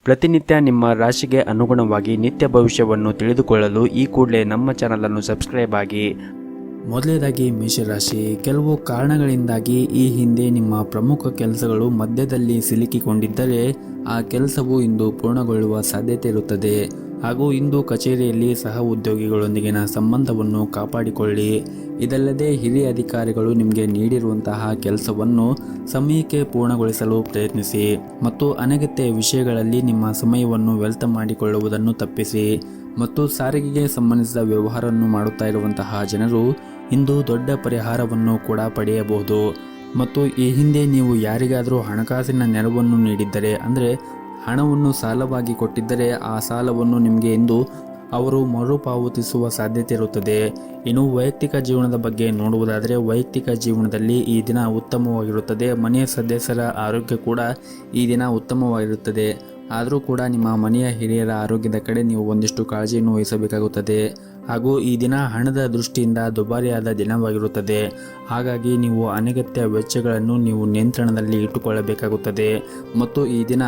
ಪ್ರತಿನಿತ್ಯ ನಿಮ್ಮ ರಾಶಿಗೆ ಅನುಗುಣವಾಗಿ ನಿತ್ಯ ಭವಿಷ್ಯವನ್ನು ತಿಳಿದುಕೊಳ್ಳಲು ಈ ಕೂಡಲೇ ನಮ್ಮ ಚಾನಲನ್ನು ಸಬ್ಸ್ಕ್ರೈಬ್ ಆಗಿ. ಮೊದಲನೇದಾಗಿ ಮೇಷರಾಶಿ, ಕೆಲವು ಕಾರಣಗಳಿಂದಾಗಿ ಈ ಹಿಂದೆ ನಿಮ್ಮ ಪ್ರಮುಖ ಕೆಲಸಗಳು ಮಧ್ಯದಲ್ಲಿ ಸಿಲುಕಿಕೊಂಡಿದ್ದರೆ ಆ ಕೆಲಸವು ಇಂದು ಪೂರ್ಣಗೊಳ್ಳುವ ಸಾಧ್ಯತೆ ಇರುತ್ತದೆ. ಹಾಗೂ ಇಂದು ಕಚೇರಿಯಲ್ಲಿ ಸಹ ಉದ್ಯೋಗಿಗಳೊಂದಿಗಿನ ಸಂಬಂಧವನ್ನು ಕಾಪಾಡಿಕೊಳ್ಳಿ. ಇದಲ್ಲದೆ ಹಿರಿಯ ಅಧಿಕಾರಿಗಳು ನಿಮಗೆ ನೀಡಿರುವಂತಹ ಕೆಲಸವನ್ನು ಸಮಯಕ್ಕೆ ಪೂರ್ಣಗೊಳಿಸಲು ಪ್ರಯತ್ನಿಸಿ ಮತ್ತು ಅನಗತ್ಯ ವಿಷಯಗಳಲ್ಲಿ ನಿಮ್ಮ ಸಮಯವನ್ನು ವ್ಯರ್ಥ ಮಾಡಿಕೊಳ್ಳುವುದನ್ನು ತಪ್ಪಿಸಿ. ಮತ್ತು ಸಾರಿಗೆಗೆ ಸಂಬಂಧಿಸಿದ ವ್ಯವಹಾರವನ್ನು ಮಾಡುತ್ತಾ ಇರುವಂತಹ ಜನರು ಇಂದು ದೊಡ್ಡ ಪರಿಹಾರವನ್ನು ಕೂಡ ಪಡೆಯಬಹುದು. ಮತ್ತು ಈ ಹಿಂದೆ ನೀವು ಯಾರಿಗಾದರೂ ಹಣಕಾಸಿನ ನೆರವನ್ನು ನೀಡಿದ್ದರೆ, ಅಂದರೆ ಹಣವನ್ನು ಸಾಲವಾಗಿ ಕೊಟ್ಟಿದ್ದರೆ, ಆ ಸಾಲವನ್ನು ನಿಮಗೆ ಇಂದು ಅವರು ಮರುಪಾವತಿಸುವ ಸಾಧ್ಯತೆ ಇರುತ್ತದೆ. ಇನ್ನು ವೈಯಕ್ತಿಕ ಜೀವನದ ಬಗ್ಗೆ ನೋಡುವುದಾದರೆ, ವೈಯಕ್ತಿಕ ಜೀವನದಲ್ಲಿ ಈ ದಿನ ಉತ್ತಮವಾಗಿರುತ್ತದೆ. ಮನೆಯ ಸದಸ್ಯರ ಆರೋಗ್ಯ ಕೂಡ ಈ ದಿನ ಉತ್ತಮವಾಗಿರುತ್ತದೆ. ಆದರೂ ಕೂಡ ನಿಮ್ಮ ಮನೆಯ ಹಿರಿಯರ ಆರೋಗ್ಯದ ಕಡೆ ನೀವು ಒಂದಿಷ್ಟು ಕಾಳಜಿಯನ್ನು ವಹಿಸಬೇಕಾಗುತ್ತದೆ. ಹಾಗೂ ಈ ದಿನ ಹಣದ ದೃಷ್ಟಿಯಿಂದ ದುಬಾರಿಯಾದ ದಿನವಾಗಿರುತ್ತದೆ. ಹಾಗಾಗಿ ನೀವು ಅನಗತ್ಯ ವೆಚ್ಚಗಳನ್ನು ನೀವು ನಿಯಂತ್ರಣದಲ್ಲಿ ಇಟ್ಟುಕೊಳ್ಳಬೇಕಾಗುತ್ತದೆ. ಮತ್ತು ಈ ದಿನ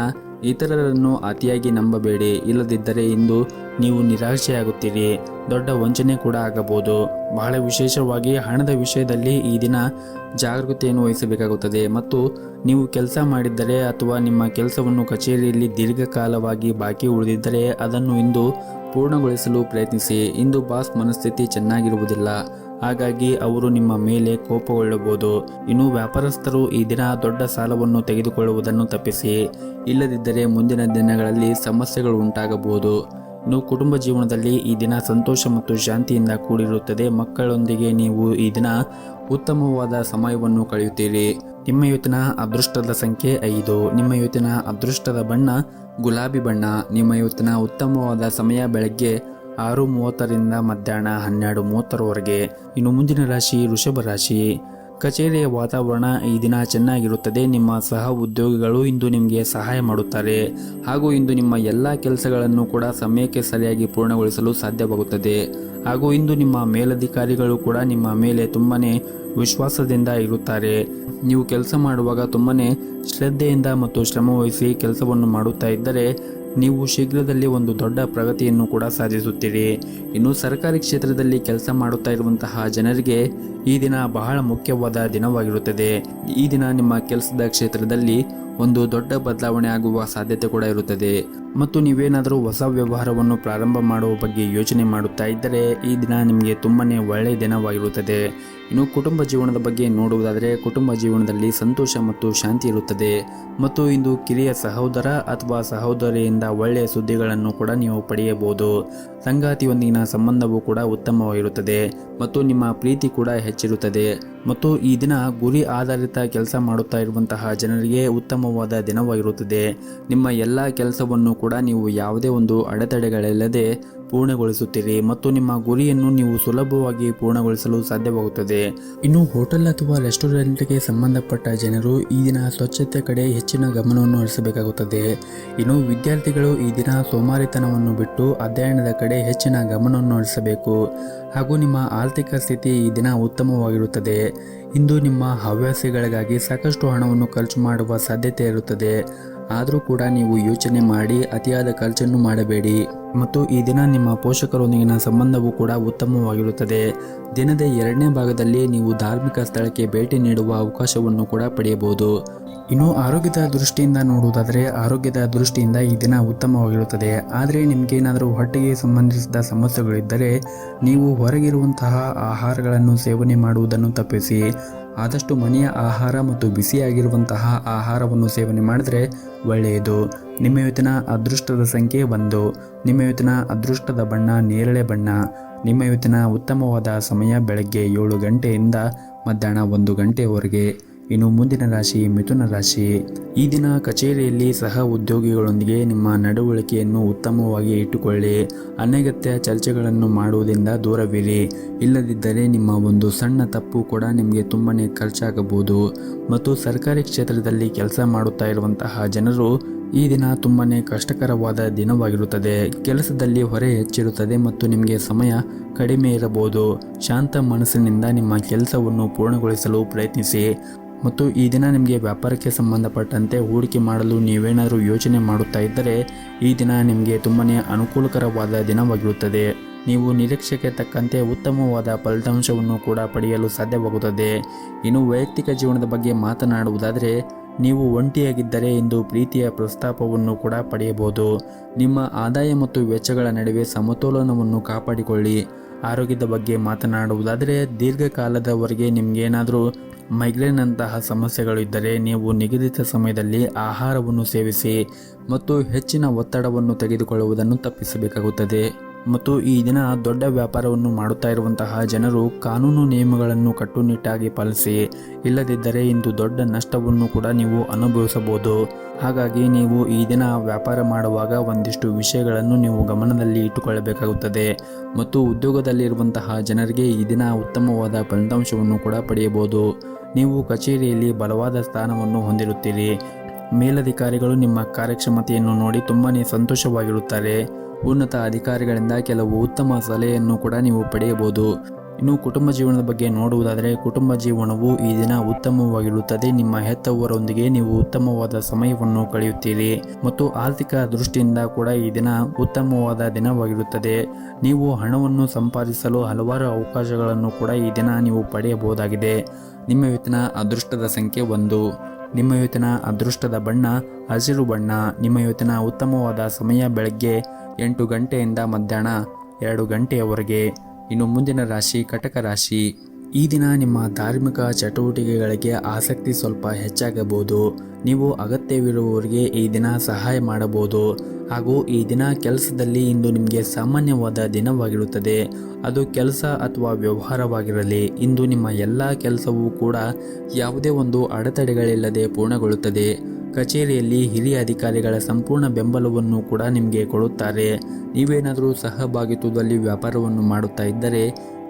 ಇತರರನ್ನು ಅತಿಯಾಗಿ ನಂಬಬೇಡಿ, ಇಲ್ಲದಿದ್ದರೆ ಇಂದು ನೀವು ನಿರಾಶೆಯಾಗುತ್ತೀರಿ. ದೊಡ್ಡ ವಂಚನೆ ಕೂಡ ಆಗಬಹುದು. ಬಹಳ ವಿಶೇಷವಾಗಿ ಹಣದ ವಿಷಯದಲ್ಲಿ ಈ ದಿನ ಜಾಗರೂಕತೆಯನ್ನು ವಹಿಸಬೇಕಾಗುತ್ತದೆ. ಮತ್ತು ನೀವು ಕೆಲಸ ಮಾಡಿದ್ದರೆ ಅಥವಾ ನಿಮ್ಮ ಕೆಲಸವನ್ನು ಕಚೇರಿಯಲ್ಲಿ ದೀರ್ಘಕಾಲವಾಗಿ ಬಾಕಿ ಉಳಿದಿದ್ದರೆ ಅದನ್ನು ಇಂದು ಪೂರ್ಣಗೊಳಿಸಲು ಪ್ರಯತ್ನಿಸಿ. ಇಂದು ಬಾಸ್ ಮನಸ್ಥಿತಿ ಚೆನ್ನಾಗಿರುವುದಿಲ್ಲ, ಹಾಗಾಗಿ ಅವರು ನಿಮ್ಮ ಮೇಲೆ ಕೋಪಗೊಳ್ಳಬಹುದು. ಇನ್ನು ವ್ಯಾಪಾರಸ್ಥರು ಈ ದಿನ ದೊಡ್ಡ ಸಾಲವನ್ನು ತೆಗೆದುಕೊಳ್ಳುವುದನ್ನು ತಪ್ಪಿಸಿ, ಇಲ್ಲದಿದ್ದರೆ ಮುಂದಿನ ದಿನಗಳಲ್ಲಿ ಸಮಸ್ಯೆಗಳು ಉಂಟಾಗಬಹುದು. ಇನ್ನು ಕುಟುಂಬ ಜೀವನದಲ್ಲಿ ಈ ದಿನ ಸಂತೋಷ ಮತ್ತು ಶಾಂತಿಯಿಂದ ಕೂಡಿರುತ್ತದೆ. ಮಕ್ಕಳೊಂದಿಗೆ ನೀವು ಈ ದಿನ ಉತ್ತಮವಾದ ಸಮಯವನ್ನು ಕಳೆಯುತ್ತೀರಿ. ನಿಮ್ಮ ಇವತ್ತಿನ ಅದೃಷ್ಟದ ಸಂಖ್ಯೆ 5. ನಿಮ್ಮ ಇವತ್ತಿನ ಅದೃಷ್ಟದ ಬಣ್ಣ ಗುಲಾಬಿ ಬಣ್ಣ. ನಿಮ್ಮ ಇವತ್ತಿನ ಉತ್ತಮವಾದ ಸಮಯ ಬೆಳಗ್ಗೆ 6:30ರಿಂದ ಮಧ್ಯಾಹ್ನ 12:30ರವರೆಗೆ. ಇನ್ನು ಮುಂದಿನ ರಾಶಿ ವೃಷಭ ರಾಶಿ. ಕಚೇರಿಯ ವಾತಾವರಣ ಈ ದಿನ ಚೆನ್ನಾಗಿರುತ್ತದೆ. ನಿಮ್ಮ ಸಹ ಉದ್ಯೋಗಿಗಳು ಇಂದು ನಿಮಗೆ ಸಹಾಯ ಮಾಡುತ್ತಾರೆ. ಹಾಗೂ ಇಂದು ನಿಮ್ಮ ಎಲ್ಲ ಕೆಲಸಗಳನ್ನು ಕೂಡ ಸಮಯಕ್ಕೆ ಸರಿಯಾಗಿ ಪೂರ್ಣಗೊಳಿಸಲು ಸಾಧ್ಯವಾಗುತ್ತದೆ. ಹಾಗೂ ಇಂದು ನಿಮ್ಮ ಮೇಲಧಿಕಾರಿಗಳು ಕೂಡ ನಿಮ್ಮ ಮೇಲೆ ತುಂಬಾನೇ ವಿಶ್ವಾಸದಿಂದ ಇರುತ್ತಾರೆ. ನೀವು ಕೆಲಸ ಮಾಡುವಾಗ ತುಂಬಾನೇ ಶ್ರದ್ಧೆಯಿಂದ ಮತ್ತು ಶ್ರಮವಹಿಸಿ ಕೆಲಸವನ್ನು ಮಾಡುತ್ತಾ ಇದ್ದರೆ ನೀವು ಶೀಘ್ರದಲ್ಲಿ ಒಂದು ದೊಡ್ಡ ಪ್ರಗತಿಯನ್ನು ಕೂಡ ಸಾಧಿಸುತ್ತೀರಿ. ಇನ್ನು ಸರ್ಕಾರಿ ಕ್ಷೇತ್ರದಲ್ಲಿ ಕೆಲಸ ಮಾಡುತ್ತಾ ಇರುವಂತಹ ಜನರಿಗೆ ಈ ದಿನ ಬಹಳ ಮುಖ್ಯವಾದ ದಿನವಾಗಿರುತ್ತದೆ. ಈ ದಿನ ನಿಮ್ಮ ಕೆಲಸದ ಕ್ಷೇತ್ರದಲ್ಲಿ ಒಂದು ದೊಡ್ಡ ಬದಲಾವಣೆ ಆಗುವ ಸಾಧ್ಯತೆ ಕೂಡ ಇರುತ್ತದೆ. ಮತ್ತು ನೀವೇನಾದರೂ ಹೊಸ ವ್ಯವಹಾರವನ್ನು ಪ್ರಾರಂಭ ಮಾಡುವ ಬಗ್ಗೆ ಯೋಚನೆ ಮಾಡುತ್ತಾ ಇದ್ದರೆ ಈ ದಿನ ನಿಮಗೆ ತುಂಬಾನೇ ಒಳ್ಳೆಯ ದಿನವಾಗಿರುತ್ತದೆ. ಇನ್ನು ಕುಟುಂಬ ಜೀವನದ ಬಗ್ಗೆ ನೋಡುವುದಾದರೆ, ಕುಟುಂಬ ಜೀವನದಲ್ಲಿ ಸಂತೋಷ ಮತ್ತು ಶಾಂತಿ ಇರುತ್ತದೆ. ಮತ್ತು ಇಂದು ಕಿರಿಯ ಸಹೋದರ ಅಥವಾ ಸಹೋದರಿಯಿಂದ ಒಳ್ಳೆಯ ಸುದ್ದಿಗಳನ್ನು ಕೂಡ ನೀವು ಪಡೆಯಬಹುದು. ಸಂಗಾತಿಯೊಂದಿಗಿನ ಸಂಬಂಧವು ಕೂಡ ಉತ್ತಮವಾಗಿರುತ್ತದೆ ಮತ್ತು ನಿಮ್ಮ ಪ್ರೀತಿ ಕೂಡ ಹೆಚ್ಚಿರುತ್ತದೆ. ಮತ್ತು ಈ ದಿನ ಗುರಿ ಆಧಾರಿತ ಕೆಲಸ ಮಾಡುತ್ತಾ ಇರುವಂತಹ ಜನರಿಗೆ ಉತ್ತಮವಾದ ದಿನವಾಗಿರುತ್ತದೆ. ನಿಮ್ಮ ಎಲ್ಲ ಕೆಲಸವನ್ನು ಕೂಡ ನೀವು ಯಾವುದೇ ಒಂದು ಅಡೆತಡೆಗಳಿಲ್ಲದೆ ಪೂರ್ಣಗೊಳಿಸುತ್ತೀರಿ ಮತ್ತು ನಿಮ್ಮ ಗುರಿಯನ್ನು ನೀವು ಸುಲಭವಾಗಿ ಪೂರ್ಣಗೊಳಿಸಲು ಸಾಧ್ಯವಾಗುತ್ತದೆ. ಇನ್ನು ಹೋಟೆಲ್ ಅಥವಾ ರೆಸ್ಟೋರೆಂಟ್ಗೆ ಸಂಬಂಧಪಟ್ಟ ಜನರು ಈ ದಿನ ಸ್ವಚ್ಛತೆ ಕಡೆ ಹೆಚ್ಚಿನ ಗಮನವನ್ನು ಹರಿಸಬೇಕಾಗುತ್ತದೆ. ಇನ್ನು ವಿದ್ಯಾರ್ಥಿಗಳು ಈ ದಿನ ಸೋಮಾರಿತನವನ್ನು ಬಿಟ್ಟು ಅಧ್ಯಯನದ ಕಡೆ ಹೆಚ್ಚಿನ ಗಮನವನ್ನು ಹರಿಸಬೇಕು. ಹಾಗೂ ನಿಮ್ಮ ಆರ್ಥಿಕ ಸ್ಥಿತಿ ಈ ದಿನ ಉತ್ತಮವಾಗಿರುತ್ತದೆ. ಇಂದು ನಿಮ್ಮ ಹವ್ಯಾಸಗಳಿಗಾಗಿ ಸಾಕಷ್ಟು ಹಣವನ್ನು ಖರ್ಚು ಮಾಡುವ ಸಾಧ್ಯತೆ ಇರುತ್ತದೆ. ಆದರೂ ಕೂಡ ನೀವು ಯೋಚನೆ ಮಾಡಿ ಅತಿಯಾದ ಖರ್ಚನ್ನು ಮಾಡಬೇಡಿ. ಮತ್ತು ಈ ದಿನ ನಿಮ್ಮ ಪೋಷಕರೊಂದಿಗಿನ ಸಂಬಂಧವೂ ಕೂಡ ಉತ್ತಮವಾಗಿರುತ್ತದೆ. ದಿನದ 2ನೇ ಭಾಗದಲ್ಲಿ ನೀವು ಧಾರ್ಮಿಕ ಸ್ಥಳಕ್ಕೆ ಭೇಟಿ ನೀಡುವ ಅವಕಾಶವನ್ನು ಕೂಡ ಪಡೆಯಬಹುದು. ಇನ್ನು ಆರೋಗ್ಯದ ದೃಷ್ಟಿಯಿಂದ ನೋಡುವುದಾದರೆ, ಆರೋಗ್ಯದ ದೃಷ್ಟಿಯಿಂದ ಈ ದಿನ ಉತ್ತಮವಾಗಿರುತ್ತದೆ. ಆದರೆ ನಿಮಗೇನಾದರೂ ಹೊಟ್ಟೆಗೆ ಸಂಬಂಧಿಸಿದ ಸಮಸ್ಯೆಗಳಿದ್ದರೆ ನೀವು ಹೊರಗಿರುವಂತಹ ಆಹಾರಗಳನ್ನು ಸೇವನೆ ಮಾಡುವುದನ್ನು ತಪ್ಪಿಸಿ. ಆದಷ್ಟು ಮನೆಯ ಆಹಾರ ಮತ್ತು ಬಿಸಿಯಾಗಿರುವಂತಹ ಆಹಾರವನ್ನು ಸೇವನೆ ಮಾಡಿದರೆ ಒಳ್ಳೆಯದು. ನಿಮ್ಮ ಇವತ್ತಿನ ಅದೃಷ್ಟದ ಸಂಖ್ಯೆ 1. ನಿಮ್ಮ ಇವತ್ತಿನ ಅದೃಷ್ಟದ ಬಣ್ಣ ನೇರಳೆ ಬಣ್ಣ. ನಿಮ್ಮ ಇವತ್ತಿನ ಉತ್ತಮವಾದ ಸಮಯ ಬೆಳಗ್ಗೆ 7 ಗಂಟೆಯಿಂದ ಮಧ್ಯಾಹ್ನ 1 ಗಂಟೆಯವರೆಗೆ. ಇನ್ನು ಮುಂದಿನ ರಾಶಿ ಮಿಥುನ ರಾಶಿ. ಈ ದಿನ ಕಚೇರಿಯಲ್ಲಿ ಸಹ ಉದ್ಯೋಗಿಗಳೊಂದಿಗೆ ನಿಮ್ಮ ನಡವಳಿಕೆಯನ್ನು ಉತ್ತಮವಾಗಿ ಇಟ್ಟುಕೊಳ್ಳಿ. ಅನಗತ್ಯ ಚರ್ಚೆಗಳನ್ನು ಮಾಡುವುದರಿಂದ ದೂರವಿರಿ. ಇಲ್ಲದಿದ್ದರೆ ನಿಮ್ಮ ಒಂದು ಸಣ್ಣ ತಪ್ಪು ಕೂಡ ನಿಮಗೆ ತುಂಬಾನೇ ಖರ್ಚಾಗಬಹುದು. ಮತ್ತು ಸರ್ಕಾರಿ ಕ್ಷೇತ್ರದಲ್ಲಿ ಕೆಲಸ ಮಾಡುತ್ತಾ ಇರುವಂತಹ ಜನರು ಈ ದಿನ ತುಂಬಾನೇ ಕಷ್ಟಕರವಾದ ದಿನವಾಗಿರುತ್ತದೆ. ಕೆಲಸದಲ್ಲಿ ಹೊರೆ ಹೆಚ್ಚಿರುತ್ತದೆ ಮತ್ತು ನಿಮಗೆ ಸಮಯ ಕಡಿಮೆ ಇರಬಹುದು. ಶಾಂತ ಮನಸ್ಸಿನಿಂದ ನಿಮ್ಮ ಕೆಲಸವನ್ನು ಪೂರ್ಣಗೊಳಿಸಲು ಪ್ರಯತ್ನಿಸಿ. ಮತ್ತು ಈ ದಿನ ನಿಮಗೆ ವ್ಯಾಪಾರಕ್ಕೆ ಸಂಬಂಧಪಟ್ಟಂತೆ ಹೂಡಿಕೆ ಮಾಡಲು ನೀವೇನಾದರೂ ಯೋಚನೆ ಮಾಡುತ್ತಾ ಇದ್ದರೆ ಈ ದಿನ ನಿಮಗೆ ತುಂಬನೇ ಅನುಕೂಲಕರವಾದ ದಿನವಾಗಿರುತ್ತದೆ. ನೀವು ನಿರೀಕ್ಷೆಗೆ ತಕ್ಕಂತೆ ಉತ್ತಮವಾದ ಫಲಿತಾಂಶವನ್ನು ಕೂಡ ಪಡೆಯಲು ಸಾಧ್ಯವಾಗುತ್ತದೆ. ಇನ್ನು ವೈಯಕ್ತಿಕ ಜೀವನದ ಬಗ್ಗೆ ಮಾತನಾಡುವುದಾದರೆ ನೀವು ಒಂಟಿಯಾಗಿದ್ದರೆ ಇಂದು ಪ್ರೀತಿಯ ಪ್ರಸ್ತಾಪವನ್ನು ಕೂಡ ಪಡೆಯಬಹುದು. ನಿಮ್ಮ ಆದಾಯ ಮತ್ತು ವೆಚ್ಚಗಳ ನಡುವೆ ಸಮತೋಲನವನ್ನು ಕಾಪಾಡಿಕೊಳ್ಳಿ. ಆರೋಗ್ಯದ ಬಗ್ಗೆ ಮಾತನಾಡುವುದಾದರೆ ದೀರ್ಘಕಾಲದವರೆಗೆ ನಿಮಗೇನಾದರೂ ಮೈಗ್ರೇನ್ ಅಂತಹ ಸಮಸ್ಯೆಗಳು ಇದ್ದರೆ ನೀವು ನಿಗದಿತ ಸಮಯದಲ್ಲಿ ಆಹಾರವನ್ನು ಸೇವಿಸಿ ಮತ್ತು ಹೆಚ್ಚಿನ ಒತ್ತಡವನ್ನು ತೆಗೆದುಕೊಳ್ಳುವುದನ್ನು ತಪ್ಪಿಸಬೇಕಾಗುತ್ತದೆ. ಮತ್ತು ಈ ದಿನ ದೊಡ್ಡ ವ್ಯಾಪಾರವನ್ನು ಮಾಡುತ್ತಾ ಇರುವಂತಹ ಜನರು ಕಾನೂನು ನಿಯಮಗಳನ್ನು ಕಟ್ಟುನಿಟ್ಟಾಗಿ ಪಾಲಿಸಿ, ಇಲ್ಲದಿದ್ದರೆ ಇಂದು ದೊಡ್ಡ ನಷ್ಟವನ್ನು ಕೂಡ ನೀವು ಅನುಭವಿಸಬಹುದು. ಹಾಗಾಗಿ ನೀವು ಈ ದಿನ ವ್ಯಾಪಾರ ಮಾಡುವಾಗ ಒಂದಿಷ್ಟು ವಿಷಯಗಳನ್ನು ನೀವು ಗಮನದಲ್ಲಿ ಇಟ್ಟುಕೊಳ್ಳಬೇಕಾಗುತ್ತದೆ. ಮತ್ತು ಉದ್ಯೋಗದಲ್ಲಿರುವಂತಹ ಜನರಿಗೆ ಈ ದಿನ ಉತ್ತಮವಾದ ಫಲಿತಾಂಶವನ್ನು ಕೂಡ ಪಡೆಯಬಹುದು. ನೀವು ಕಚೇರಿಯಲ್ಲಿ ಬಲವಾದ ಸ್ಥಾನವನ್ನು ಹೊಂದಿರುತ್ತೀರಿ. ಮೇಲಧಿಕಾರಿಗಳು ನಿಮ್ಮ ಕಾರ್ಯಕ್ಷಮತೆಯನ್ನು ನೋಡಿ ತುಂಬಾನೇ ಸಂತೋಷವಾಗಿರುತ್ತಾರೆ. ಉನ್ನತ ಅಧಿಕಾರಿಗಳಿಂದ ಕೆಲವು ಉತ್ತಮ ಸಲಹೆಯನ್ನು ಕೂಡ ನೀವು ಪಡೆಯಬಹುದು. ಇನ್ನು ಕುಟುಂಬ ಜೀವನದ ಬಗ್ಗೆ ನೋಡುವುದಾದರೆ ಕುಟುಂಬ ಜೀವನವು ಈ ದಿನ ಉತ್ತಮವಾಗಿರುತ್ತದೆ. ನಿಮ್ಮ ಹೆತ್ತವರೊಂದಿಗೆ ನೀವು ಉತ್ತಮವಾದ ಸಮಯವನ್ನು ಕಳೆಯುತ್ತೀರಿ ಮತ್ತು ಆರ್ಥಿಕ ದೃಷ್ಟಿಯಿಂದ ಕೂಡ ಈ ದಿನ ಉತ್ತಮವಾದ ದಿನವಾಗಿರುತ್ತದೆ. ನೀವು ಹಣವನ್ನು ಸಂಪಾದಿಸಲು ಹಲವಾರು ಅವಕಾಶಗಳನ್ನು ಕೂಡ ಈ ದಿನ ನೀವು ಪಡೆಯಬಹುದಾಗಿದೆ. ನಿಮ್ಮ ಇವತ್ತಿನ ಅದೃಷ್ಟದ ಸಂಖ್ಯೆ 1. ನಿಮ್ಮ ಇವತ್ತಿನ ಅದೃಷ್ಟದ ಬಣ್ಣ ಹಸಿರು ಬಣ್ಣ. ನಿಮ್ಮ ಇವತ್ತಿನ ಉತ್ತಮವಾದ ಸಮಯ ಬೆಳಗ್ಗೆ 8 ಗಂಟೆಯಿಂದ ಮಧ್ಯಾಹ್ನ 2 ಗಂಟೆಯವರೆಗೆ. ಇನ್ನು ಮುಂದಿನ ರಾಶಿ ಕಟಕ ರಾಶಿ. ಈ ದಿನ ನಿಮ್ಮ ಧಾರ್ಮಿಕ ಚಟುವಟಿಕೆಗಳಿಗೆ ಆಸಕ್ತಿ ಸ್ವಲ್ಪ ಹೆಚ್ಚಾಗಬಹುದು. ನೀವು ಅಗತ್ಯವಿರುವವರಿಗೆ ಈ ದಿನ ಸಹಾಯ ಮಾಡಬಹುದು. ಹಾಗೂ ಈ ದಿನ ಕೆಲಸದಲ್ಲಿ ಇಂದು ನಿಮಗೆ ಸಾಮಾನ್ಯವಾದ ದಿನವಾಗಿರುತ್ತದೆ. ಅದು ಕೆಲಸ ಅಥವಾ ವ್ಯವಹಾರವಾಗಿರಲಿ, ಇಂದು ನಿಮ್ಮ ಎಲ್ಲ ಕೆಲಸವೂ ಕೂಡ ಯಾವುದೇ ಒಂದು ಅಡೆತಡೆಗಳಿಲ್ಲದೆ ಪೂರ್ಣಗೊಳ್ಳುತ್ತದೆ. ಕಚೇರಿಯಲ್ಲಿ ಹಿರಿಯ ಅಧಿಕಾರಿಗಳ ಸಂಪೂರ್ಣ ಬೆಂಬಲವನ್ನು ಕೂಡ ನಿಮಗೆ ಕೊಡುತ್ತಾರೆ. ನೀವೇನಾದರೂ ಸಹಭಾಗಿತ್ವದಲ್ಲಿ ವ್ಯಾಪಾರವನ್ನು ಮಾಡುತ್ತಾ ಇದ್ದರೆ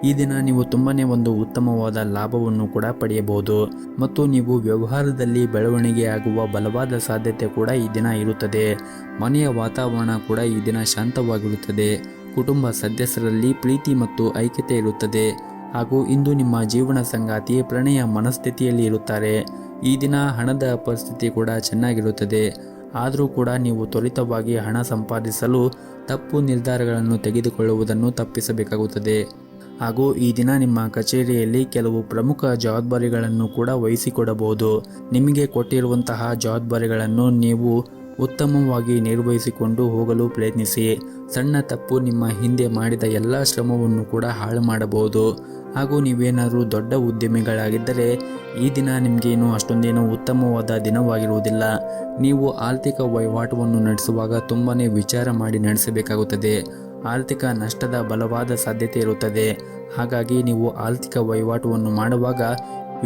ಈ ದಿನ ನೀವು ತುಂಬಾನೇ ಒಂದು ಉತ್ತಮವಾದ ಲಾಭವನ್ನು ಕೂಡ ಪಡೆಯಬಹುದು. ಮತ್ತು ನೀವು ವ್ಯವಹಾರದಲ್ಲಿ ಬೆಳವಣಿಗೆ ಆಗುವ ಬಲವಾದ ಸಾಧ್ಯತೆ ಕೂಡ ಈ ದಿನ ಇರುತ್ತದೆ. ಮನೆಯ ವಾತಾವರಣ ಕೂಡ ಈ ದಿನ ಶಾಂತವಾಗಿರುತ್ತದೆ. ಕುಟುಂಬ ಸದಸ್ಯರಲ್ಲಿ ಪ್ರೀತಿ ಮತ್ತು ಐಕ್ಯತೆ ಇರುತ್ತದೆ. ಹಾಗೂ ಇಂದು ನಿಮ್ಮ ಜೀವನ ಸಂಗಾತಿ ಪ್ರಣಯ ಮನಸ್ಥಿತಿಯಲ್ಲಿ ಇರುತ್ತಾರೆ. ಈ ದಿನ ಹಣದ ಪರಿಸ್ಥಿತಿ ಕೂಡ ಚೆನ್ನಾಗಿರುತ್ತದೆ. ಆದರೂ ಕೂಡ ನೀವು ತ್ವರಿತವಾಗಿ ಹಣ ಸಂಪಾದಿಸಲು ತಪ್ಪು ನಿರ್ಧಾರಗಳನ್ನು ತೆಗೆದುಕೊಳ್ಳುವುದನ್ನು ತಪ್ಪಿಸಬೇಕಾಗುತ್ತದೆ. ಹಾಗೂ ಈ ದಿನ ನಿಮ್ಮ ಕಚೇರಿಯಲ್ಲಿ ಕೆಲವು ಪ್ರಮುಖ ಜವಾಬ್ದಾರಿಗಳನ್ನು ಕೂಡ ವಹಿಸಿಕೊಡಬಹುದು. ನಿಮಗೆ ಕೊಟ್ಟಿರುವಂತಹ ಜವಾಬ್ದಾರಿಗಳನ್ನು ನೀವು ಉತ್ತಮವಾಗಿ ನಿರ್ವಹಿಸಿಕೊಂಡು ಹೋಗಲು ಪ್ರಯತ್ನಿಸಿ. ಸಣ್ಣ ತಪ್ಪು ನಿಮ್ಮ ಹಿಂದೆ ಮಾಡಿದ ಎಲ್ಲ ಶ್ರಮವನ್ನು ಕೂಡ ಹಾಳು ಮಾಡಬಹುದು. ಹಾಗೂ ನೀವೇನಾದರೂ ದೊಡ್ಡ ಉದ್ಯಮಿಗಳಾಗಿದ್ದರೆ ಈ ದಿನ ನಿಮಗೇನು ಅಷ್ಟೊಂದೇನು ಉತ್ತಮವಾದ ದಿನವಾಗಿರುವುದಿಲ್ಲ. ನೀವು ಆರ್ಥಿಕ ವಹಿವಾಟವನ್ನು ನಡೆಸುವಾಗ ತುಂಬಾ ವಿಚಾರ ಮಾಡಿ ನಡೆಸಬೇಕಾಗುತ್ತದೆ. ಆರ್ಥಿಕ ನಷ್ಟದ ಬಲವಾದ ಸಾಧ್ಯತೆ ಇರುತ್ತದೆ. ಹಾಗಾಗಿ ನೀವು ಆರ್ಥಿಕ ವಹಿವಾಟವನ್ನು ಮಾಡುವಾಗ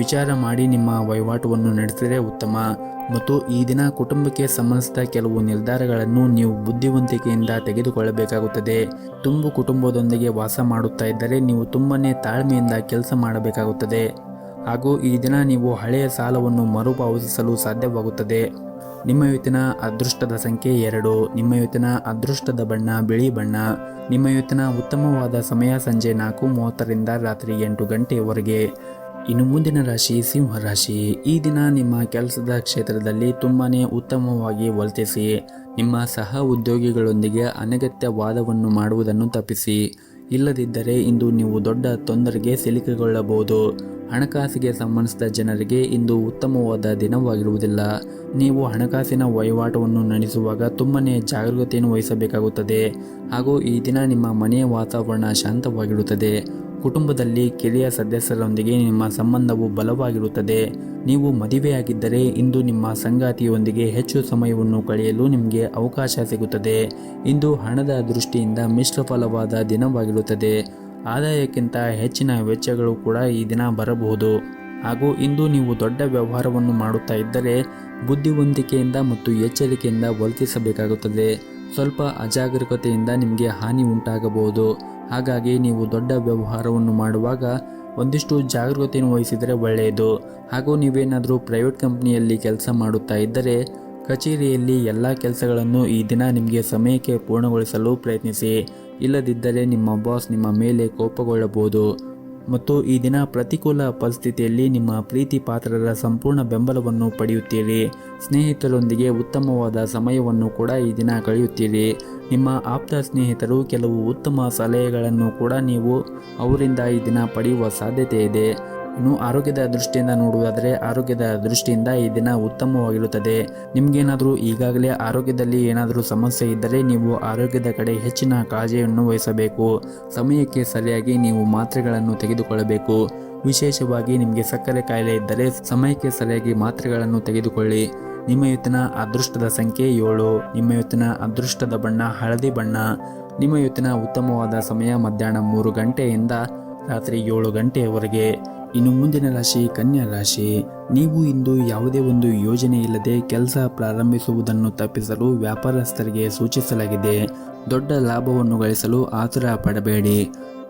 ವಿಚಾರ ಮಾಡಿ ನಿಮ್ಮ ವಹಿವಾಟವನ್ನು ನಡೆಸಿದರೆ ಉತ್ತಮ. ಮತ್ತು ಈ ದಿನ ಕುಟುಂಬಕ್ಕೆ ಸಂಬಂಧಿಸಿದ ಕೆಲವು ನಿರ್ಧಾರಗಳನ್ನು ನೀವು ಬುದ್ಧಿವಂತಿಕೆಯಿಂದ ತೆಗೆದುಕೊಳ್ಳಬೇಕಾಗುತ್ತದೆ. ತುಂಬು ಕುಟುಂಬದೊಂದಿಗೆ ವಾಸ ಮಾಡುತ್ತಾ ಇದ್ದರೆ ನೀವು ತುಂಬನೇ ತಾಳ್ಮೆಯಿಂದ ಕೆಲಸ ಮಾಡಬೇಕಾಗುತ್ತದೆ. ಹಾಗೂ ಈ ದಿನ ನೀವು ಹಳೆಯ ಸಾಲವನ್ನು ಮರುಪಾವತಿಸಲು ಸಾಧ್ಯವಾಗುತ್ತದೆ. ನಿಮ್ಮ ಇವತ್ತಿನ ಅದೃಷ್ಟದ ಸಂಖ್ಯೆ 2. ನಿಮ್ಮ ಇವತ್ತಿನ ಅದೃಷ್ಟದ ಬಣ್ಣ ಬಿಳಿ ಬಣ್ಣ. ನಿಮ್ಮ ಇವತ್ತಿನ ಉತ್ತಮವಾದ ಸಮಯ ಸಂಜೆ 4:30ರಿಂದ ರಾತ್ರಿ 8 ಗಂಟೆಯವರೆಗೆ. ಇನ್ನು ಮುಂದಿನ ರಾಶಿ ಸಿಂಹ ರಾಶಿ. ಈ ದಿನ ನಿಮ್ಮ ಕೆಲಸದ ಕ್ಷೇತ್ರದಲ್ಲಿ ತುಂಬಾನೇ ಉತ್ತಮವಾಗಿ ವರ್ತಿಸಿ. ನಿಮ್ಮ ಸಹ ಉದ್ಯೋಗಿಗಳೊಂದಿಗೆ ಅನಗತ್ಯ ವಾದವನ್ನು ಮಾಡುವುದನ್ನು ತಪ್ಪಿಸಿ. ಇಲ್ಲದಿದ್ದರೆ ಇಂದು ನೀವು ದೊಡ್ಡ ತೊಂದರೆಗೆ ಸಿಲುಕಿಕೊಳ್ಳಬಹುದು. ಹಣಕಾಸಿಗೆ ಸಂಬಂಧಿಸಿದ ಜನರಿಗೆ ಇಂದು ಉತ್ತಮವಾದ ದಿನವಾಗಿರುವುದಿಲ್ಲ. ನೀವು ಹಣಕಾಸಿನ ವಹಿವಾಟವನ್ನು ನಡೆಸುವಾಗ ತುಂಬನೇ ಜಾಗರೂಕತೆಯನ್ನು ವಹಿಸಬೇಕಾಗುತ್ತದೆ. ಹಾಗೂ ಈ ದಿನ ನಿಮ್ಮ ಮನೆಯ ವಾತಾವರಣ ಶಾಂತವಾಗಿರುತ್ತದೆ. ಕುಟುಂಬದಲ್ಲಿ ಕಿರಿಯ ಸದಸ್ಯರೊಂದಿಗೆ ನಿಮ್ಮ ಸಂಬಂಧವು ಬಲವಾಗಿರುತ್ತದೆ. ನೀವು ಮದುವೆಯಾಗಿದ್ದರೆ ಇಂದು ನಿಮ್ಮ ಸಂಗಾತಿಯೊಂದಿಗೆ ಹೆಚ್ಚು ಸಮಯವನ್ನು ಕಳೆಯಲು ನಿಮಗೆ ಅವಕಾಶ ಸಿಗುತ್ತದೆ. ಇಂದು ಹಣದ ದೃಷ್ಟಿಯಿಂದ ಮಿಶ್ರ ಫಲವಾದ ದಿನವಾಗಿರುತ್ತದೆ. ಆದಾಯಕ್ಕಿಂತ ಹೆಚ್ಚಿನ ವೆಚ್ಚಗಳು ಕೂಡ ಈ ದಿನ ಬರಬಹುದು. ಹಾಗೂ ಇಂದು ನೀವು ದೊಡ್ಡ ವ್ಯವಹಾರವನ್ನು ಮಾಡುತ್ತಾ ಇದ್ದರೆ ಬುದ್ಧಿವಂತಿಕೆಯಿಂದ ಮತ್ತು ಎಚ್ಚರಿಕೆಯಿಂದ ವರ್ತಿಸಬೇಕಾಗುತ್ತದೆ. ಸ್ವಲ್ಪ ಅಜಾಗರೂಕತೆಯಿಂದ ನಿಮಗೆ ಹಾನಿ ಉಂಟಾಗಬಹುದು. ಹಾಗಾಗಿ ನೀವು ದೊಡ್ಡ ವ್ಯವಹಾರವನ್ನು ಮಾಡುವಾಗ ಒಂದಿಷ್ಟು ಜಾಗರೂಕತೆಯನ್ನು ವಹಿಸಿದರೆ ಒಳ್ಳೆಯದು. ಹಾಗೂ ನೀವೇನಾದರೂ ಪ್ರೈವೇಟ್ ಕಂಪನಿಯಲ್ಲಿ ಕೆಲಸ ಮಾಡುತ್ತಾ ಇದ್ದರೆ ಕಚೇರಿಯಲ್ಲಿ ಎಲ್ಲ ಕೆಲಸಗಳನ್ನು ಈ ದಿನ ನಿಮಗೆ ಸಮಯಕ್ಕೆ ಪೂರ್ಣಗೊಳಿಸಲು ಪ್ರಯತ್ನಿಸಿ. ಇಲ್ಲದಿದ್ದರೆ ನಿಮ್ಮ ಬಾಸ್ ನಿಮ್ಮ ಮೇಲೆ ಕೋಪಗೊಳ್ಳಬಹುದು. ಮತ್ತು ಈ ದಿನ ಪ್ರತಿಕೂಲ ಪರಿಸ್ಥಿತಿಯಲ್ಲಿ ನಿಮ್ಮ ಪ್ರೀತಿ ಪಾತ್ರರ ಸಂಪೂರ್ಣ ಬೆಂಬಲವನ್ನು ಪಡೆಯುತ್ತೀರಿ. ಸ್ನೇಹಿತರೊಂದಿಗೆ ಉತ್ತಮವಾದ ಸಮಯವನ್ನು ಕೂಡ ಈ ದಿನ ಕಳೆಯುತ್ತೀರಿ. ನಿಮ್ಮ ಆಪ್ತ ಸ್ನೇಹಿತರು ಕೆಲವು ಉತ್ತಮ ಸಲಹೆಗಳನ್ನು ಕೂಡ ನೀವು ಅವರಿಂದ ಈ ದಿನ ಪಡೆಯುವ ಸಾಧ್ಯತೆ ಇದೆ. ಇನ್ನು ಆರೋಗ್ಯದ ದೃಷ್ಟಿಯಿಂದ ನೋಡುವುದಾದರೆ ಆರೋಗ್ಯದ ದೃಷ್ಟಿಯಿಂದ ಈ ದಿನ ಉತ್ತಮವಾಗಿರುತ್ತದೆ. ನಿಮಗೇನಾದರೂ ಈಗಾಗಲೇ ಆರೋಗ್ಯದಲ್ಲಿ ಏನಾದರೂ ಸಮಸ್ಯೆ ಇದ್ದರೆ ನೀವು ಆರೋಗ್ಯದ ಕಡೆ ಹೆಚ್ಚಿನ ಕಾಳಜಿಯನ್ನು ವಹಿಸಬೇಕು. ಸಮಯಕ್ಕೆ ಸರಿಯಾಗಿ ನೀವು ಮಾತ್ರೆಗಳನ್ನು ತೆಗೆದುಕೊಳ್ಳಬೇಕು. ವಿಶೇಷವಾಗಿ ನಿಮಗೆ ಸಕ್ಕರೆ ಕಾಯಿಲೆ ಇದ್ದರೆ ಸಮಯಕ್ಕೆ ಸರಿಯಾಗಿ ಮಾತ್ರೆಗಳನ್ನು ತೆಗೆದುಕೊಳ್ಳಿ. ನಿಮ್ಮ ಇವತ್ತಿನ ಅದೃಷ್ಟದ ಸಂಖ್ಯೆ 7. ನಿಮ್ಮ ಇವತ್ತಿನ ಅದೃಷ್ಟದ ಬಣ್ಣ ಹಳದಿ ಬಣ್ಣ. ನಿಮ್ಮ ಇವತ್ತಿನ ಉತ್ತಮವಾದ ಸಮಯ ಮಧ್ಯಾಹ್ನ 3 ಗಂಟೆಯಿಂದ ರಾತ್ರಿ 7 ಗಂಟೆಯವರೆಗೆ. ಇನ್ನು ಮುಂದಿನ ರಾಶಿ ಕನ್ಯಾ ರಾಶಿ. ನೀವು ಇಂದು ಯಾವುದೇ ಒಂದು ಯೋಜನೆ ಇಲ್ಲದೆ ಕೆಲಸ ಪ್ರಾರಂಭಿಸುವುದನ್ನು ತಪ್ಪಿಸಲು ವ್ಯಾಪಾರಸ್ಥರಿಗೆ ಸೂಚಿಸಲಾಗಿದೆ. ದೊಡ್ಡ ಲಾಭವನ್ನು ಗಳಿಸಲು ಆತುರ ಪಡಬೇಡಿ.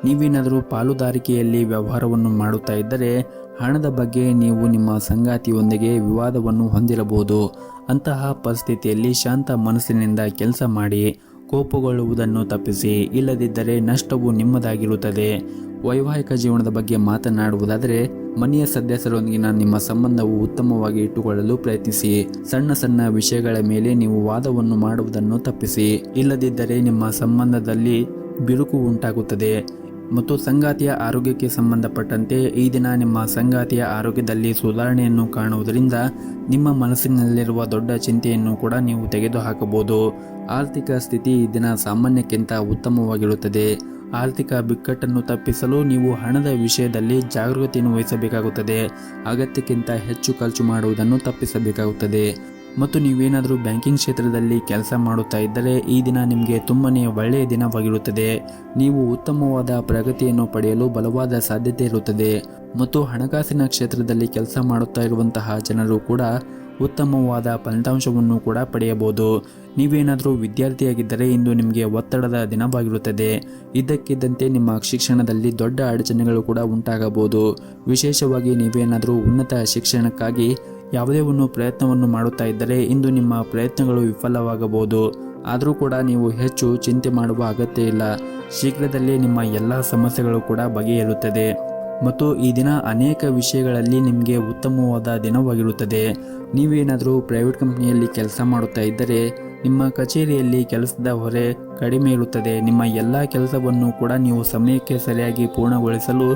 ನೀವೇನಾದರೂ ಪಾಲುದಾರಿಕೆಯಲ್ಲಿ ವ್ಯವಹಾರವನ್ನು ಮಾಡುತ್ತಾ ಇದ್ದರೆ ಹಣದ ಬಗ್ಗೆ ನೀವು ನಿಮ್ಮ ಸಂಗಾತಿಯೊಂದಿಗೆ ವಿವಾದವನ್ನು ಹೊಂದಿರಬಹುದು. ಅಂತಹ ಪರಿಸ್ಥಿತಿಯಲ್ಲಿ ಶಾಂತ ಮನಸ್ಸಿನಿಂದ ಕೆಲಸ ಮಾಡಿ. ಕೋಪಗೊಳ್ಳುವುದನ್ನು ತಪ್ಪಿಸಿ, ಇಲ್ಲದಿದ್ದರೆ ನಷ್ಟವು ನಿಮ್ಮದಾಗಿರುತ್ತದೆ. ವೈವಾಹಿಕ ಜೀವನದ ಬಗ್ಗೆ ಮಾತನಾಡುವುದಾದರೆ ಮನೆಯ ಸದಸ್ಯರೊಂದಿಗಿನ ನಿಮ್ಮ ಸಂಬಂಧವು ಉತ್ತಮವಾಗಿ ಇಟ್ಟುಕೊಳ್ಳಲು ಪ್ರಯತ್ನಿಸಿ. ಸಣ್ಣ ಸಣ್ಣ ವಿಷಯಗಳ ಮೇಲೆ ನೀವು ವಾದವನ್ನು ಮಾಡುವುದನ್ನು ತಪ್ಪಿಸಿ, ಇಲ್ಲದಿದ್ದರೆ ನಿಮ್ಮ ಸಂಬಂಧದಲ್ಲಿ ಬಿರುಕು ಉಂಟಾಗುತ್ತದೆ. ಮತ್ತು ಸಂಗಾತಿಯ ಆರೋಗ್ಯಕ್ಕೆ ಸಂಬಂಧಪಟ್ಟಂತೆ ಈ ದಿನ ನಿಮ್ಮ ಸಂಗಾತಿಯ ಆರೋಗ್ಯದಲ್ಲಿ ಸುಧಾರಣೆಯನ್ನು ಕಾಣುವುದರಿಂದ ನಿಮ್ಮ ಮನಸ್ಸಿನಲ್ಲಿರುವ ದೊಡ್ಡ ಚಿಂತೆಯನ್ನು ಕೂಡ ನೀವು ತೆಗೆದುಹಾಕಬಹುದು. ಆರ್ಥಿಕ ಸ್ಥಿತಿ ಈ ದಿನ ಸಾಮಾನ್ಯಕ್ಕಿಂತ ಉತ್ತಮವಾಗಿರುತ್ತದೆ. ಆರ್ಥಿಕ ಬಿಕ್ಕಟ್ಟನ್ನು ತಪ್ಪಿಸಲು ನೀವು ಹಣದ ವಿಷಯದಲ್ಲಿ ಜಾಗೃತಿಯನ್ನು ವಹಿಸಬೇಕಾಗುತ್ತದೆ. ಅಗತ್ಯಕ್ಕಿಂತ ಹೆಚ್ಚು ಖರ್ಚು ಮಾಡುವುದನ್ನು ತಪ್ಪಿಸಬೇಕಾಗುತ್ತದೆ. ಮತ್ತು ನೀವೇನಾದರೂ ಬ್ಯಾಂಕಿಂಗ್ ಕ್ಷೇತ್ರದಲ್ಲಿ ಕೆಲಸ ಮಾಡುತ್ತಾ ಇದ್ದರೆ ಈ ದಿನ ನಿಮಗೆ ತುಂಬನೇ ಒಳ್ಳೆಯ ದಿನವಾಗಿರುತ್ತದೆ. ನೀವು ಉತ್ತಮವಾದ ಪ್ರಗತಿಯನ್ನು ಪಡೆಯಲು ಬಲವಾದ ಸಾಧ್ಯತೆ ಇರುತ್ತದೆ. ಮತ್ತು ಹಣಕಾಸಿನ ಕ್ಷೇತ್ರದಲ್ಲಿ ಕೆಲಸ ಮಾಡುತ್ತಾ ಇರುವಂತಹ ಜನರು ಕೂಡ ಉತ್ತಮವಾದ ಫಲಿತಾಂಶವನ್ನು ಕೂಡ ಪಡೆಯಬಹುದು. ನೀವೇನಾದರೂ ವಿದ್ಯಾರ್ಥಿಯಾಗಿದ್ದರೆ ಇಂದು ನಿಮಗೆ ಒತ್ತಡದ ದಿನವಾಗಿರುತ್ತದೆ. ಇದ್ದಕ್ಕಿದ್ದಂತೆ ನಿಮ್ಮ ಶಿಕ್ಷಣದಲ್ಲಿ ದೊಡ್ಡ ಅಡಚಣೆಗಳು ಕೂಡ ಉಂಟಾಗಬಹುದು. ವಿಶೇಷವಾಗಿ ನೀವೇನಾದರೂ ಉನ್ನತ ಶಿಕ್ಷಣಕ್ಕಾಗಿ ಯಾವುದೇ ಒಂದು ಪ್ರಯತ್ನವನ್ನು ಮಾಡುತ್ತಾ ಇದ್ದರೆ ಇಂದು ನಿಮ್ಮ ಪ್ರಯತ್ನಗಳು ವಿಫಲವಾಗಬಹುದು. ಆದರೂ ಕೂಡ ನೀವು ಹೆಚ್ಚು ಚಿಂತೆ ಮಾಡುವ ಅಗತ್ಯ ಇಲ್ಲ. ಶೀಘ್ರದಲ್ಲೇ ನಿಮ್ಮ ಎಲ್ಲ ಸಮಸ್ಯೆಗಳು ಕೂಡ ಬಗೆಹರಿಯುತ್ತದೆ. ಮತ್ತು ಈ ದಿನ ಅನೇಕ ವಿಷಯಗಳಲ್ಲಿ ನಿಮಗೆ ಉತ್ತಮವಾದ ದಿನವಾಗಿರುತ್ತದೆ. ನೀವೇನಾದರೂ ಪ್ರೈವೇಟ್ ಕಂಪನಿಯಲ್ಲಿ ಕೆಲಸ ಮಾಡುತ್ತಾ ಇದ್ದರೆ ನಿಮ್ಮ ಕಚೇರಿಯಲ್ಲಿ ಕೆಲಸದ ಹೊರೆ ಕಡಿಮೆ ಇರುತ್ತದೆ. ನಿಮ್ಮ ಎಲ್ಲ ಕೆಲಸವನ್ನು ಕೂಡ ನೀವು ಸಮಯಕ್ಕೆ ಸರಿಯಾಗಿ ಪೂರ್ಣಗೊಳಿಸಲು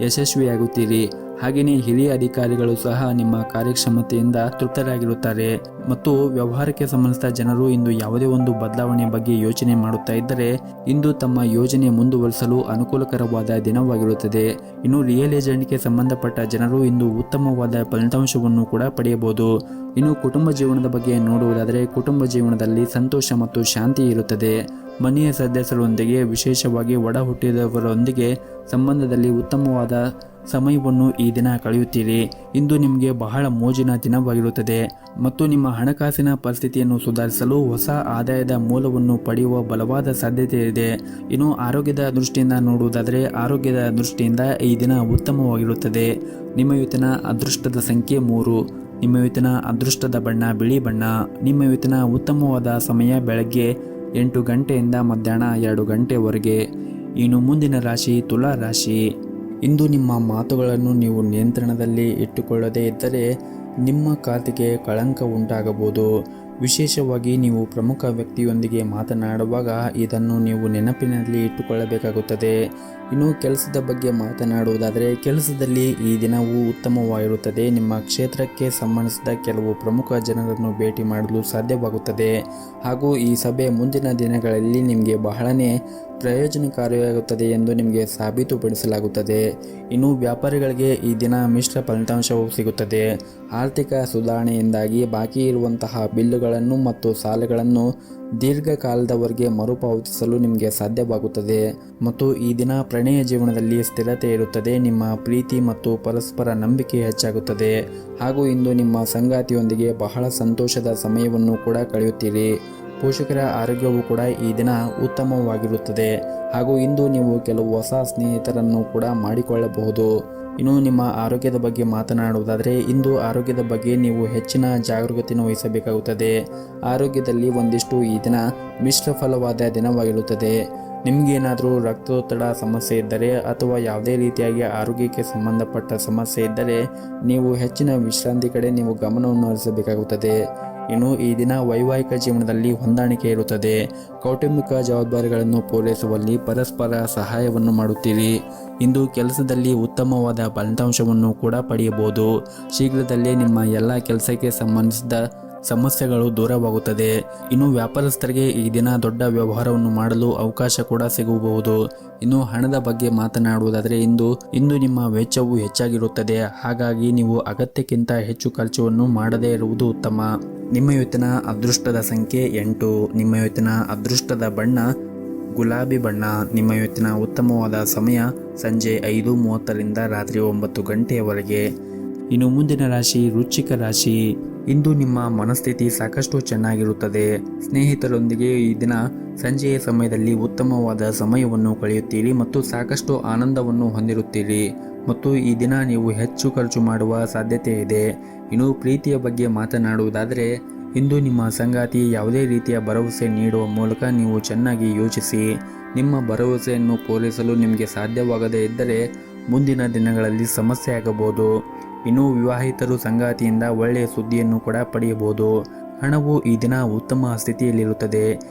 ಯಶಸ್ವಿಯಾಗುತ್ತೀರಿ. ಹಾಗೆಯೇ ಹಿರಿಯ ಅಧಿಕಾರಿಗಳು ಸಹ ನಿಮ್ಮ ಕಾರ್ಯಕ್ಷಮತೆಯಿಂದ ತೃಪ್ತರಾಗಿರುತ್ತಾರೆ. ಮತ್ತು ವ್ಯವಹಾರಕ್ಕೆ ಸಂಬಂಧಿಸಿದ ಜನರು ಇಂದು ಯಾವುದೇ ಒಂದು ಬದಲಾವಣೆಯ ಬಗ್ಗೆ ಯೋಚನೆ ಮಾಡುತ್ತಾ ಇದ್ದರೆ ಇಂದು ತಮ್ಮ ಯೋಜನೆ ಮುಂದುವರಿಸಲು ಅನುಕೂಲಕರವಾದ ದಿನವಾಗಿರುತ್ತದೆ. ಇನ್ನು ರಿಯಲ್ ಎಸ್ಟೇಟ್ಗೆ ಸಂಬಂಧಪಟ್ಟ ಜನರು ಇಂದು ಉತ್ತಮವಾದ ಫಲಿತಾಂಶವನ್ನು ಕೂಡ ಪಡೆಯಬಹುದು. ಇನ್ನು ಕುಟುಂಬ ಜೀವನದ ಬಗ್ಗೆ ನೋಡುವುದಾದರೆ ಕುಟುಂಬ ಜೀವನದಲ್ಲಿ ಸಂತೋಷ ಮತ್ತು ಶಾಂತಿ ಇರುತ್ತದೆ. ಮನೆಯ ಸದಸ್ಯರೊಂದಿಗೆ ವಿಶೇಷವಾಗಿ ಒಡ ಹುಟ್ಟಿದವರೊಂದಿಗೆ ಸಂಬಂಧದಲ್ಲಿ ಉತ್ತಮವಾದ ಸಮಯವನ್ನು ಈ ದಿನ ಕಳೆಯುತ್ತೀರಿ. ಇಂದು ನಿಮಗೆ ಬಹಳ ಮೋಜಿನ ದಿನವಾಗಿರುತ್ತದೆ. ಮತ್ತು ನಿಮ್ಮ ಹಣಕಾಸಿನ ಪರಿಸ್ಥಿತಿಯನ್ನು ಸುಧಾರಿಸಲು ಹೊಸ ಆದಾಯದ ಮೂಲವನ್ನು ಪಡೆಯುವ ಬಲವಾದ ಸಾಧ್ಯತೆ ಇದೆ. ಇನ್ನು ಆರೋಗ್ಯದ ದೃಷ್ಟಿಯಿಂದ ನೋಡುವುದಾದರೆ ಆರೋಗ್ಯದ ದೃಷ್ಟಿಯಿಂದ ಈ ದಿನ ಉತ್ತಮವಾಗಿರುತ್ತದೆ. ನಿಮ್ಮ ಇವತ್ತಿನ ಅದೃಷ್ಟದ ಸಂಖ್ಯೆ 3. ನಿಮ್ಮ ಇವತ್ತಿನ ಅದೃಷ್ಟದ ಬಣ್ಣ ಬಿಳಿ ಬಣ್ಣ. ನಿಮ್ಮ ಇವತ್ತಿನ ಉತ್ತಮವಾದ ಸಮಯ ಬೆಳಗ್ಗೆ 8 ಗಂಟೆಯಿಂದ ಮಧ್ಯಾಹ್ನ 2 ಗಂಟೆವರೆಗೆ. ಇನ್ನು ಮುಂದಿನ ರಾಶಿ ತುಲಾ ರಾಶಿ. ಇಂದು ನಿಮ್ಮ ಮಾತುಗಳನ್ನು ನೀವು ನಿಯಂತ್ರಣದಲ್ಲಿ ಇಟ್ಟುಕೊಳ್ಳದೇ ಇದ್ದರೆ ನಿಮ್ಮ ಖಾತೆಗೆ ಕಳಂಕ ಉಂಟಾಗಬಹುದು. ವಿಶೇಷವಾಗಿ ನೀವು ಪ್ರಮುಖ ವ್ಯಕ್ತಿಯೊಂದಿಗೆ ಮಾತನಾಡುವಾಗ ಇದನ್ನು ನೀವು ನೆನಪಿನಲ್ಲಿ ಇಟ್ಟುಕೊಳ್ಳಬೇಕಾಗುತ್ತದೆ. ಇನ್ನು ಕೆಲಸದ ಬಗ್ಗೆ ಮಾತನಾಡುವುದಾದರೆ ಕೆಲಸದಲ್ಲಿ ಈ ದಿನವೂ ಉತ್ತಮವಾಗಿರುತ್ತದೆ. ನಿಮ್ಮ ಕ್ಷೇತ್ರಕ್ಕೆ ಸಂಬಂಧಿಸಿದ ಕೆಲವು ಪ್ರಮುಖ ಜನರನ್ನು ಭೇಟಿ ಮಾಡಲು ಸಾಧ್ಯವಾಗುತ್ತದೆ. ಹಾಗೂ ಈ ಸಭೆ ಮುಂದಿನ ದಿನಗಳಲ್ಲಿ ನಿಮಗೆ ಬಹಳನೇ ಪ್ರಯೋಜನಕಾರಿಯಾಗುತ್ತದೆ ಎಂದು ನಿಮಗೆ ಸಾಬೀತುಪಡಿಸಲಾಗುತ್ತದೆ. ಇನ್ನು ವ್ಯಾಪಾರಿಗಳಿಗೆ ಈ ದಿನ ಮಿಶ್ರ ಫಲಿತಾಂಶವು ಸಿಗುತ್ತದೆ. ಆರ್ಥಿಕ ಸುಧಾರಣೆಯಿಂದಾಗಿ ಬಾಕಿ ಇರುವಂತಹ ಬಿಲ್ಲುಗಳನ್ನು ಮತ್ತು ಸಾಲಗಳನ್ನು ದೀರ್ಘಕಾಲದವರೆಗೆ ಮರುಪಾವತಿಸಲು ನಿಮಗೆ ಸಾಧ್ಯವಾಗುತ್ತದೆ. ಮತ್ತು ಈ ದಿನ ಪ್ರಣಯ ಜೀವನದಲ್ಲಿ ಸ್ಥಿರತೆ ಇರುತ್ತದೆ. ನಿಮ್ಮ ಪ್ರೀತಿ ಮತ್ತು ಪರಸ್ಪರ ನಂಬಿಕೆ ಹೆಚ್ಚಾಗುತ್ತದೆ. ಹಾಗೂ ಇಂದು ನಿಮ್ಮ ಸಂಗಾತಿಯೊಂದಿಗೆ ಬಹಳ ಸಂತೋಷದ ಸಮಯವನ್ನು ಕೂಡ ಕಳೆಯುತ್ತೀರಿ. ಪೋಷಕರ ಆರೋಗ್ಯವು ಕೂಡ ಈ ದಿನ ಉತ್ತಮವಾಗಿರುತ್ತದೆ. ಹಾಗೂ ಇಂದು ನೀವು ಕೆಲವು ಹೊಸ ಸ್ನೇಹಿತರನ್ನು ಕೂಡ ಮಾಡಿಕೊಳ್ಳಬಹುದು. ಇನ್ನು ನಿಮ್ಮ ಆರೋಗ್ಯದ ಬಗ್ಗೆ ಮಾತನಾಡುವುದಾದರೆ ಇಂದು ಆರೋಗ್ಯದ ಬಗ್ಗೆ ನೀವು ಹೆಚ್ಚಿನ ಜಾಗರೂಕತೆಯನ್ನು ವಹಿಸಬೇಕಾಗುತ್ತದೆ. ಆರೋಗ್ಯದಲ್ಲಿ ಒಂದಿಷ್ಟು ಈ ದಿನ ಮಿಶ್ರ ಫಲವಾದ ದಿನವಾಗಿರುತ್ತದೆ. ನಿಮಗೇನಾದರೂ ರಕ್ತದೊತ್ತಡ ಸಮಸ್ಯೆ ಇದ್ದರೆ ಅಥವಾ ಯಾವುದೇ ರೀತಿಯಾಗಿ ಆರೋಗ್ಯಕ್ಕೆ ಸಂಬಂಧಪಟ್ಟ ಸಮಸ್ಯೆ ಇದ್ದರೆ ನೀವು ಹೆಚ್ಚಿನ ವಿಶ್ರಾಂತಿ ಕಡೆ ನೀವು ಗಮನವನ್ನು ಹರಿಸಬೇಕಾಗುತ್ತದೆ. ಇನ್ನು ಈ ದಿನ ವೈವಾಹಿಕ ಜೀವನದಲ್ಲಿ ಹೊಂದಾಣಿಕೆ ಇರುತ್ತದೆ. ಕೌಟುಂಬಿಕ ಜವಾಬ್ದಾರಿಗಳನ್ನು ಪೂರೈಸುವಲ್ಲಿ ಪರಸ್ಪರ ಸಹಾಯವನ್ನು ಮಾಡುತ್ತೀರಿ. ಇಂದು ಕೆಲಸದಲ್ಲಿ ಉತ್ತಮವಾದ ಫಲಿತಾಂಶವನ್ನು ಕೂಡ ಪಡೆಯಬಹುದು. ಶೀಘ್ರದಲ್ಲೇ ನಿಮ್ಮ ಎಲ್ಲ ಕೆಲಸಕ್ಕೆ ಸಂಬಂಧಿಸಿದ ಸಮಸ್ಯೆಗಳು ದೂರವಾಗುತ್ತದೆ. ಇನ್ನು ವ್ಯಾಪಾರಸ್ಥರಿಗೆ ಈ ದಿನ ದೊಡ್ಡ ವ್ಯವಹಾರವನ್ನು ಮಾಡಲು ಅವಕಾಶ ಕೂಡ ಸಿಗಬಹುದು. ಇನ್ನು ಹಣದ ಬಗ್ಗೆ ಮಾತನಾಡುವುದಾದರೆ ಇಂದು ನಿಮ್ಮ ವೆಚ್ಚವು ಹೆಚ್ಚಾಗಿರುತ್ತದೆ. ಹಾಗಾಗಿ ನೀವು ಅಗತ್ಯಕ್ಕಿಂತ ಹೆಚ್ಚು ಖರ್ಚನ್ನು ಮಾಡದೇ ಇರುವುದು ಉತ್ತಮ. ನಿಮ್ಮ ಇವತ್ತಿನ ಅದೃಷ್ಟದ ಸಂಖ್ಯೆ 8. ನಿಮ್ಮ ಇವತ್ತಿನ ಅದೃಷ್ಟದ ಬಣ್ಣ ಗುಲಾಬಿ ಬಣ್ಣ. ನಿಮ್ಮ ಇವತ್ತಿನ ಉತ್ತಮವಾದ ಸಮಯ ಸಂಜೆ 5:30ರಿಂದ ರಾತ್ರಿ 9 ಗಂಟೆಯವರೆಗೆ. ಇನ್ನು ಮುಂದಿನ ರಾಶಿ ವೃಶ್ಚಿಕ ರಾಶಿ. ಇಂದು ನಿಮ್ಮ ಮನಸ್ಥಿತಿ ಸಾಕಷ್ಟು ಚೆನ್ನಾಗಿರುತ್ತದೆ. ಸ್ನೇಹಿತರೊಂದಿಗೆ ಈ ದಿನ ಸಂಜೆಯ ಸಮಯದಲ್ಲಿ ಉತ್ತಮವಾದ ಸಮಯವನ್ನು ಕಳೆಯುತ್ತೀರಿ ಮತ್ತು ಸಾಕಷ್ಟು ಆನಂದವನ್ನು ಹೊಂದಿರುತ್ತೀರಿ ಮತ್ತು ಈ ದಿನ ನೀವು ಹೆಚ್ಚು ಖರ್ಚು ಮಾಡುವ ಸಾಧ್ಯತೆ ಇದೆ. ಇನ್ನು ಪ್ರೀತಿಯ ಬಗ್ಗೆ ಮಾತನಾಡುವುದಾದರೆ ಇಂದು ನಿಮ್ಮ ಸಂಗಾತಿ ಯಾವುದೇ ರೀತಿಯ ಭರವಸೆ ನೀಡುವ ಮೂಲಕ ನೀವು ಚೆನ್ನಾಗಿ ಯೋಚಿಸಿ. ನಿಮ್ಮ ಭರವಸೆಯನ್ನು ಪೂರೈಸಲು ನಿಮಗೆ ಸಾಧ್ಯವಾಗದೇ ಇದ್ದರೆ ಮುಂದಿನ ದಿನಗಳಲ್ಲಿ ಸಮಸ್ಯೆ ಆಗಬಹುದು. ಇನ್ನು ವಿವಾಹಿತರು ಸಂಗಾತಿಯಿಂದ ಒಳ್ಳೆಯ ಸುದ್ದಿಯನ್ನು ಕೂಡ ಪಡೆಯಬಹುದು. ಹಣವು ಈ ದಿನ ಉತ್ತಮ ಸ್ಥಿತಿಯಲ್ಲಿರುತ್ತದೆ.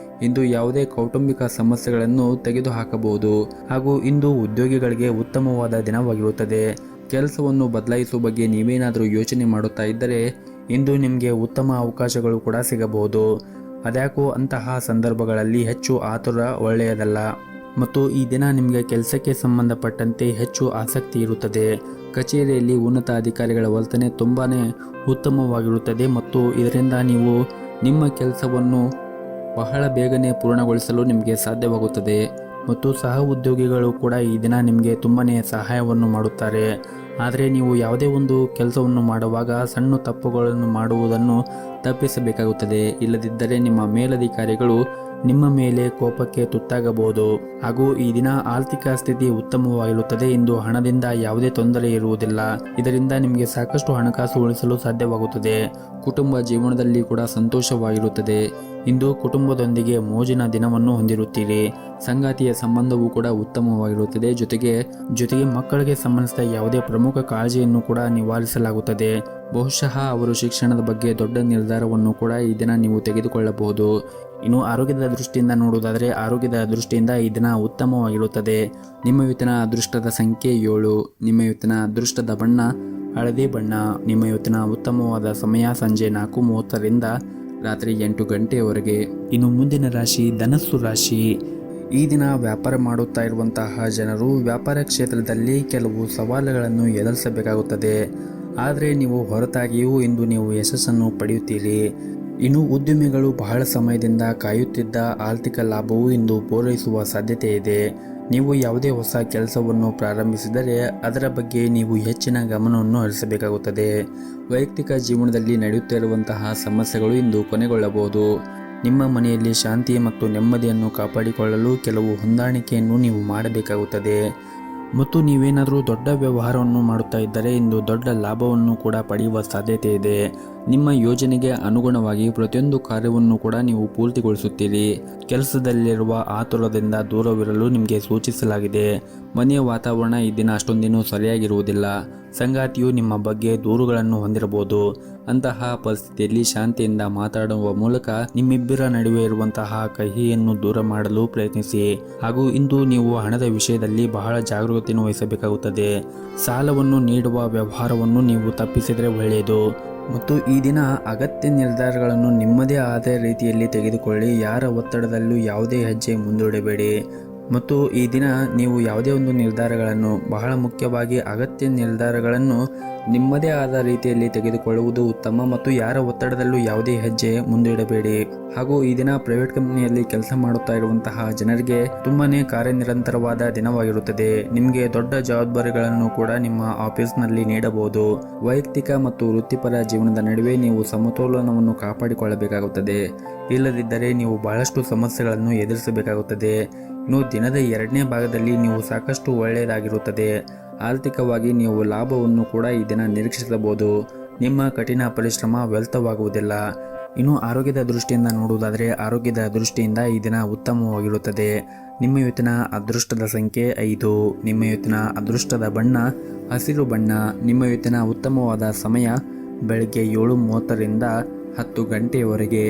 ಇಂದು ಯಾವುದೇ ಕೌಟುಂಬಿಕ ಸಮಸ್ಯೆಗಳನ್ನು ತೆಗೆದುಹಾಕಬಹುದು ಹಾಗೂ ಇಂದು ಉದ್ಯೋಗಿಗಳಿಗೆ ಉತ್ತಮವಾದ ದಿನವಾಗಿರುತ್ತದೆ. ಕೆಲಸವನ್ನು ಬದಲಾಯಿಸುವ ಬಗ್ಗೆ ನೀವೇನಾದರೂ ಯೋಚನೆ ಮಾಡುತ್ತಾ ಇದ್ದರೆ ಇಂದು ನಿಮಗೆ ಉತ್ತಮ ಅವಕಾಶಗಳು ಕೂಡ ಸಿಗಬಹುದು. ಅದ್ಯಾಕೋ ಅಂತಹ ಸಂದರ್ಭಗಳಲ್ಲಿ ಹೆಚ್ಚು ಆತುರ ಒಳ್ಳೆಯದಲ್ಲ ಮತ್ತು ಈ ದಿನ ನಿಮಗೆ ಕೆಲಸಕ್ಕೆ ಸಂಬಂಧಪಟ್ಟಂತೆ ಹೆಚ್ಚು ಆಸಕ್ತಿ ಇರುತ್ತದೆ. ಕಚೇರಿಯಲ್ಲಿ ಉನ್ನತ ಅಧಿಕಾರಿಗಳ ವರ್ತನೆ ತುಂಬಾ ಉತ್ತಮವಾಗಿರುತ್ತದೆ ಮತ್ತು ಇದರಿಂದ ನೀವು ನಿಮ್ಮ ಕೆಲಸವನ್ನು ಬಹಳ ಬೇಗನೆ ಪೂರ್ಣಗೊಳಿಸಲು ನಿಮಗೆ ಸಾಧ್ಯವಾಗುತ್ತದೆ ಮತ್ತು ಸಹ ಉದ್ಯೋಗಿಗಳು ಕೂಡ ಈ ದಿನ ನಿಮಗೆ ತುಂಬಾ ಸಹಾಯವನ್ನು ಮಾಡುತ್ತಾರೆ. ಆದರೆ ನೀವು ಯಾವುದೇ ಒಂದು ಕೆಲಸವನ್ನು ಮಾಡುವಾಗ ಸಣ್ಣ ತಪ್ಪುಗಳನ್ನು ಮಾಡುವುದನ್ನು ತಪ್ಪಿಸಬೇಕಾಗುತ್ತದೆ. ಇಲ್ಲದಿದ್ದರೆ ನಿಮ್ಮ ಮೇಲಧಿಕಾರಿಗಳು ನಿಮ್ಮ ಮೇಲೆ ಕೋಪಕ್ಕೆ ತುತ್ತಾಗಬಹುದು. ಹಾಗೂ ಈ ದಿನ ಆರ್ಥಿಕ ಸ್ಥಿತಿ ಉತ್ತಮವಾಗಿರುತ್ತದೆ. ಇಂದು ಹಣದಿಂದ ಯಾವುದೇ ತೊಂದರೆ ಇರುವುದಿಲ್ಲ. ಇದರಿಂದ ನಿಮಗೆ ಸಾಕಷ್ಟು ಹಣಕಾಸು ಉಳಿಸಲು ಸಾಧ್ಯವಾಗುತ್ತದೆ. ಕುಟುಂಬ ಜೀವನದಲ್ಲಿ ಕೂಡ ಸಂತೋಷವಾಗಿರುತ್ತದೆ. ಇಂದು ಕುಟುಂಬದೊಂದಿಗೆ ಮೋಜಿನ ದಿನವನ್ನು ಹೊಂದಿರುತ್ತೀರಿ. ಸಂಗಾತಿಯ ಸಂಬಂಧವೂ ಕೂಡ ಉತ್ತಮವಾಗಿರುತ್ತದೆ. ಜೊತೆಗೆ ಮಕ್ಕಳಿಗೆ ಸಂಬಂಧಿಸಿದ ಯಾವುದೇ ಪ್ರಮುಖ ಕಾಳಜಿಯನ್ನು ಕೂಡ ನಿವಾರಿಸಲಾಗುತ್ತದೆ. ಬಹುಶಃ ಅವರು ಶಿಕ್ಷಣದ ಬಗ್ಗೆ ದೊಡ್ಡ ನಿರ್ಧಾರವನ್ನು ಕೂಡ ಈ ದಿನ ನೀವು ತೆಗೆದುಕೊಳ್ಳಬಹುದು. ಇನ್ನು ಆರೋಗ್ಯದ ದೃಷ್ಟಿಯಿಂದ ನೋಡುವುದಾದರೆ ಆರೋಗ್ಯದ ದೃಷ್ಟಿಯಿಂದ ಈ ದಿನ ಉತ್ತಮವಾಗಿರುತ್ತದೆ. ನಿಮ್ಮ ಇವತ್ತಿನ ಅದೃಷ್ಟದ ಸಂಖ್ಯೆ 7. ನಿಮ್ಮ ಇವತ್ತಿನ ಅದೃಷ್ಟದ ಬಣ್ಣ ಹಳದಿ ಬಣ್ಣ. ನಿಮ್ಮ ಇವತ್ತಿನ ಉತ್ತಮವಾದ ಸಮಯ ಸಂಜೆ 4:30ರಿಂದ ರಾತ್ರಿ 8 ಗಂಟೆಯವರೆಗೆ. ಇನ್ನು ಮುಂದಿನ ರಾಶಿ ಧನಸ್ಸು ರಾಶಿ. ಈ ದಿನ ವ್ಯಾಪಾರ ಮಾಡುತ್ತಾ ಇರುವಂತಹ ಜನರು ವ್ಯಾಪಾರ ಕ್ಷೇತ್ರದಲ್ಲಿ ಕೆಲವು ಸವಾಲುಗಳನ್ನು ಎದುರಿಸಬೇಕಾಗುತ್ತದೆ. ಆದರೆ ನೀವು ಹೊರತಾಗಿಯೂ ಇಂದು ನೀವು ಯಶಸ್ಸನ್ನು ಪಡೆಯುತ್ತೀರಿ. ಇನ್ನು ಉದ್ಯಮಿಗಳು ಬಹಳ ಸಮಯದಿಂದ ಕಾಯುತ್ತಿದ್ದ ಆರ್ಥಿಕ ಲಾಭವು ಇಂದು ಪೂರೈಸುವ ಸಾಧ್ಯತೆ ಇದೆ. ನೀವು ಯಾವುದೇ ಹೊಸ ಕೆಲಸವನ್ನು ಪ್ರಾರಂಭಿಸಿದರೆ ಅದರ ಬಗ್ಗೆ ನೀವು ಹೆಚ್ಚಿನ ಗಮನವನ್ನು ಹರಿಸಬೇಕಾಗುತ್ತದೆ. ವೈಯಕ್ತಿಕ ಜೀವನದಲ್ಲಿ ನಡೆಯುತ್ತಿರುವಂತಹ ಸಮಸ್ಯೆಗಳು ಇಂದು ಕೊನೆಗೊಳ್ಳಬಹುದು. ನಿಮ್ಮ ಮನೆಯಲ್ಲಿ ಶಾಂತಿ ಮತ್ತು ನೆಮ್ಮದಿಯನ್ನು ಕಾಪಾಡಿಕೊಳ್ಳಲು ಕೆಲವು ಹೊಂದಾಣಿಕೆಯನ್ನು ನೀವು ಮಾಡಬೇಕಾಗುತ್ತದೆ. ಮತ್ತು ನೀವೇನಾದರೂ ದೊಡ್ಡ ವ್ಯವಹಾರವನ್ನು ಮಾಡುತ್ತಾ ಇದ್ದರೆ ಇಂದು ದೊಡ್ಡ ಲಾಭವನ್ನು ಕೂಡ ಪಡೆಯುವ ಸಾಧ್ಯತೆ ಇದೆ. ನಿಮ್ಮ ಯೋಜನೆಗೆ ಅನುಗುಣವಾಗಿ ಪ್ರತಿಯೊಂದು ಕಾರ್ಯವನ್ನು ಕೂಡ ನೀವು ಪೂರ್ತಿಗೊಳಿಸುತ್ತೀರಿ. ಕೆಲಸದಲ್ಲಿರುವ ಆತುರದಿಂದ ದೂರವಿರಲು ನಿಮಗೆ ಸೂಚಿಸಲಾಗಿದೆ. ಮನೆಯ ವಾತಾವರಣ ಈ ದಿನ ಅಷ್ಟೊಂದೇನೂ ಸರಿಯಾಗಿರುವುದಿಲ್ಲ. ಸಂಗಾತಿಯು ನಿಮ್ಮ ಬಗ್ಗೆ ದೂರುಗಳನ್ನು ಹೊಂದಿರಬಹುದು. ಅಂತಹ ಪರಿಸ್ಥಿತಿಯಲ್ಲಿ ಶಾಂತಿಯಿಂದ ಮಾತಾಡುವ ಮೂಲಕ ನಿಮ್ಮಿಬ್ಬರ ನಡುವೆ ಇರುವಂತಹ ಕಹಿಯನ್ನು ದೂರ ಮಾಡಲು ಪ್ರಯತ್ನಿಸಿ. ಹಾಗೂ ಇಂದು ನೀವು ಹಣದ ವಿಷಯದಲ್ಲಿ ಬಹಳ ಜಾಗರೂಕತೆಯನ್ನು ವಹಿಸಬೇಕಾಗುತ್ತದೆ. ಸಾಲವನ್ನು ನೀಡುವ ವ್ಯವಹಾರವನ್ನು ನೀವು ತಪ್ಪಿಸಿದರೆ ಒಳ್ಳೆಯದು. ಮತ್ತು ಈ ದಿನ ಅಗತ್ಯ ನಿರ್ಧಾರಗಳನ್ನು ನಿಮ್ಮದೇ ಆದ ರೀತಿಯಲ್ಲಿ ತೆಗೆದುಕೊಳ್ಳಿ. ಯಾರ ಒತ್ತಡದಲ್ಲೂ ಯಾವುದೇ ಹೆಜ್ಜೆ ಮುಂದೂಡಬೇಡಿ. ಮತ್ತು ಈ ದಿನ ನೀವು ಯಾವುದೇ ಒಂದು ನಿರ್ಧಾರಗಳನ್ನು, ಬಹಳ ಮುಖ್ಯವಾಗಿ ಅಗತ್ಯ ನಿರ್ಧಾರಗಳನ್ನು ನಿಮ್ಮದೇ ಆದ ರೀತಿಯಲ್ಲಿ ತೆಗೆದುಕೊಳ್ಳುವುದು ಉತ್ತಮ. ಮತ್ತು ಯಾರ ಒತ್ತಡದಲ್ಲೂ ಯಾವುದೇ ಹೆಜ್ಜೆ ಮುಂದಿಡಬೇಡಿ. ಹಾಗೂ ಈ ದಿನ ಪ್ರೈವೇಟ್ ಕಂಪನಿಯಲ್ಲಿ ಕೆಲಸ ಮಾಡುತ್ತಾ ಇರುವಂತಹ ಜನರಿಗೆ ತುಂಬಾನೇ ಕಾರ್ಯನಿರಂತರವಾದ ದಿನವಾಗಿರುತ್ತದೆ. ನಿಮಗೆ ದೊಡ್ಡ ಜವಾಬ್ದಾರಿಗಳನ್ನು ಕೂಡ ನಿಮ್ಮ ಆಫೀಸ್ನಲ್ಲಿ ನೀಡಬಹುದು. ವೈಯಕ್ತಿಕ ಮತ್ತು ವೃತ್ತಿಪರ ಜೀವನದ ನಡುವೆ ನೀವು ಸಮತೋಲನವನ್ನು ಕಾಪಾಡಿಕೊಳ್ಳಬೇಕಾಗುತ್ತದೆ. ಇಲ್ಲದಿದ್ದರೆ ನೀವು ಬಹಳಷ್ಟು ಸಮಸ್ಯೆಗಳನ್ನು ಎದುರಿಸಬೇಕಾಗುತ್ತದೆ. ಇನ್ನು ದಿನದ 2ನೇ ಭಾಗದಲ್ಲಿ ನೀವು ಸಾಕಷ್ಟು ಒಳ್ಳೆಯದಾಗಿರುತ್ತದೆ. ಆರ್ಥಿಕವಾಗಿ ನೀವು ಲಾಭವನ್ನು ಕೂಡ ಈ ದಿನ ನಿರೀಕ್ಷಿಸಬಹುದು. ನಿಮ್ಮ ಕಠಿಣ ಪರಿಶ್ರಮ ವ್ಯರ್ಥವಾಗುವುದಿಲ್ಲ. ಇನ್ನು ಆರೋಗ್ಯದ ದೃಷ್ಟಿಯಿಂದ ನೋಡುವುದಾದರೆ ಆರೋಗ್ಯದ ದೃಷ್ಟಿಯಿಂದ ಈ ದಿನ ಉತ್ತಮವಾಗಿರುತ್ತದೆ. ನಿಮ್ಮ ಇವತ್ತಿನ ಅದೃಷ್ಟದ ಸಂಖ್ಯೆ 5. ನಿಮ್ಮ ಇವತ್ತಿನ ಅದೃಷ್ಟದ ಬಣ್ಣ ಹಸಿರು ಬಣ್ಣ. ನಿಮ್ಮ ಇವತ್ತಿನ ಉತ್ತಮವಾದ ಸಮಯ ಬೆಳಗ್ಗೆ 7:30ರಿಂದ 10 ಗಂಟೆಯವರೆಗೆ.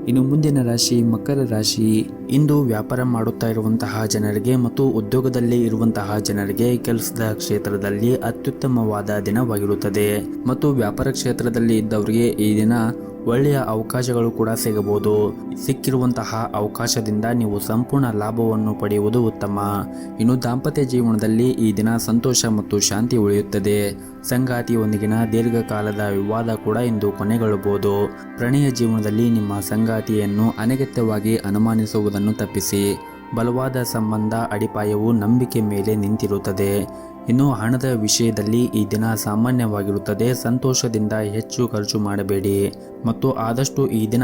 ಇನ್ನು ಮುಂದಿನ ರಾಶಿ ಮಕರ ರಾಶಿ. ಇಂದು ವ್ಯಾಪಾರ ಮಾಡುತ್ತಾ ಇರುವಂತಹ ಜನರಿಗೆ ಮತ್ತು ಉದ್ಯೋಗದಲ್ಲಿ ಇರುವಂತಹ ಜನರಿಗೆ ಕೆಲಸದ ಕ್ಷೇತ್ರದಲ್ಲಿ ಅತ್ಯುತ್ತಮವಾದ ದಿನವಾಗಿರುತ್ತದೆ ಮತ್ತು ವ್ಯಾಪಾರ ಕ್ಷೇತ್ರದಲ್ಲಿ ಇದ್ದವರಿಗೆ ಈ ದಿನ ಒಳ್ಳೆಯ ಅವಕಾಶಗಳು ಕೂಡ ಸಿಗಬಹುದು. ಸಿಕ್ಕಿರುವಂತಹ ಅವಕಾಶದಿಂದ ನೀವು ಸಂಪೂರ್ಣ ಲಾಭವನ್ನು ಪಡೆಯುವುದು ಉತ್ತಮ. ಇನ್ನು ದಾಂಪತ್ಯ ಜೀವನದಲ್ಲಿ ಈ ದಿನ ಸಂತೋಷ ಮತ್ತು ಶಾಂತಿ ಉಳಿಯುತ್ತದೆ. ಸಂಗಾತಿಯೊಂದಿಗಿನ ದೀರ್ಘಕಾಲದ ವಿವಾದ ಕೂಡ ಇಂದು ಕೊನೆಗೊಳ್ಳಬಹುದು. ಪ್ರಣಯ ಜೀವನದಲ್ಲಿ ನಿಮ್ಮ ಸಂಗಾತಿಯನ್ನು ಅನಗತ್ಯವಾಗಿ ಅನುಮಾನಿಸುವುದನ್ನು ತಪ್ಪಿಸಿ. ಬಲವಾದ ಸಂಬಂಧ ಅಡಿಪಾಯವು ನಂಬಿಕೆ ಮೇಲೆ ನಿಂತಿರುತ್ತದೆ. ಇನ್ನು ಹಣದ ವಿಷಯದಲ್ಲಿ ಈ ದಿನ ಸಾಮಾನ್ಯವಾಗಿರುತ್ತದೆ. ಸಂತೋಷದಿಂದ ಹೆಚ್ಚು ಖರ್ಚು ಮಾಡಬೇಡಿ ಮತ್ತು ಆದಷ್ಟು ಈ ದಿನ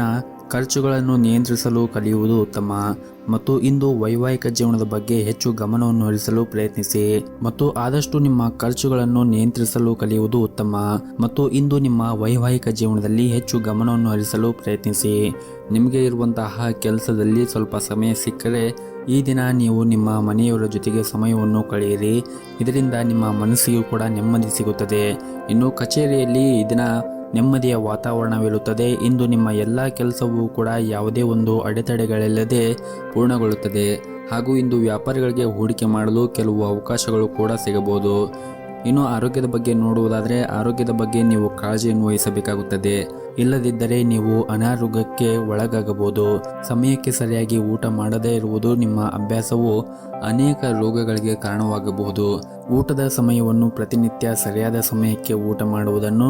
ಖರ್ಚುಗಳನ್ನು ನಿಯಂತ್ರಿಸಲು ಕಲಿಯುವುದು ಉತ್ತಮ. ಮತ್ತು ಇಂದು ವೈವಾಹಿಕ ಜೀವನದ ಬಗ್ಗೆ ಹೆಚ್ಚು ಗಮನವನ್ನು ಹರಿಸಲು ಪ್ರಯತ್ನಿಸಿ ಮತ್ತು ಆದಷ್ಟು ನಿಮ್ಮ ಖರ್ಚುಗಳನ್ನು ನಿಯಂತ್ರಿಸಲು ಕಲಿಯುವುದು ಉತ್ತಮ. ಮತ್ತು ಇಂದು ನಿಮ್ಮ ವೈವಾಹಿಕ ಜೀವನದಲ್ಲಿ ಹೆಚ್ಚು ಗಮನವನ್ನು ಹರಿಸಲು ಪ್ರಯತ್ನಿಸಿ. ನಿಮಗೆ ಇರುವಂತಹ ಕೆಲಸದಲ್ಲಿ ಸ್ವಲ್ಪ ಸಮಯ ಸಿಕ್ಕರೆ ಈ ದಿನ ನೀವು ನಿಮ್ಮ ಮನೆಯವರ ಜೊತೆಗೆ ಸಮಯವನ್ನು ಕಳೆಯಿರಿ. ಇದರಿಂದ ನಿಮ್ಮ ಮನಸ್ಸಿಗೂ ಕೂಡ ನೆಮ್ಮದಿ ಸಿಗುತ್ತದೆ. ಇನ್ನು ಕಚೇರಿಯಲ್ಲಿ ಈ ದಿನ ನೆಮ್ಮದಿಯ ವಾತಾವರಣವಿರುತ್ತದೆ. ಇಂದು ನಿಮ್ಮ ಎಲ್ಲ ಕೆಲಸವೂ ಕೂಡ ಯಾವುದೇ ಒಂದು ಅಡೆತಡೆಗಳಿಲ್ಲದೆ ಪೂರ್ಣಗೊಳ್ಳುತ್ತದೆ. ಹಾಗೂ ಇಂದು ವ್ಯಾಪಾರಿಗಳಿಗೆ ಹೂಡಿಕೆ ಮಾಡಲು ಕೆಲವು ಅವಕಾಶಗಳು ಕೂಡ ಸಿಗಬಹುದು. ಇನ್ನು ಆರೋಗ್ಯದ ಬಗ್ಗೆ ನೋಡುವುದಾದರೆ ಆರೋಗ್ಯದ ಬಗ್ಗೆ ನೀವು ಕಾಳಜಿಯನ್ನು ವಹಿಸಬೇಕಾಗುತ್ತದೆ. ಇಲ್ಲದಿದ್ದರೆ ನೀವು ಅನಾರೋಗ್ಯಕ್ಕೆ ಒಳಗಾಗಬಹುದು. ಸಮಯಕ್ಕೆ ಸರಿಯಾಗಿ ಊಟ ಮಾಡದೇ ಇರುವುದು ನಿಮ್ಮ ಅಭ್ಯಾಸವು ಅನೇಕ ರೋಗಗಳಿಗೆ ಕಾರಣವಾಗಬಹುದು. ಊಟದ ಸಮಯವನ್ನು ಪ್ರತಿನಿತ್ಯ ಸರಿಯಾದ ಸಮಯಕ್ಕೆ ಊಟ ಮಾಡುವುದನ್ನು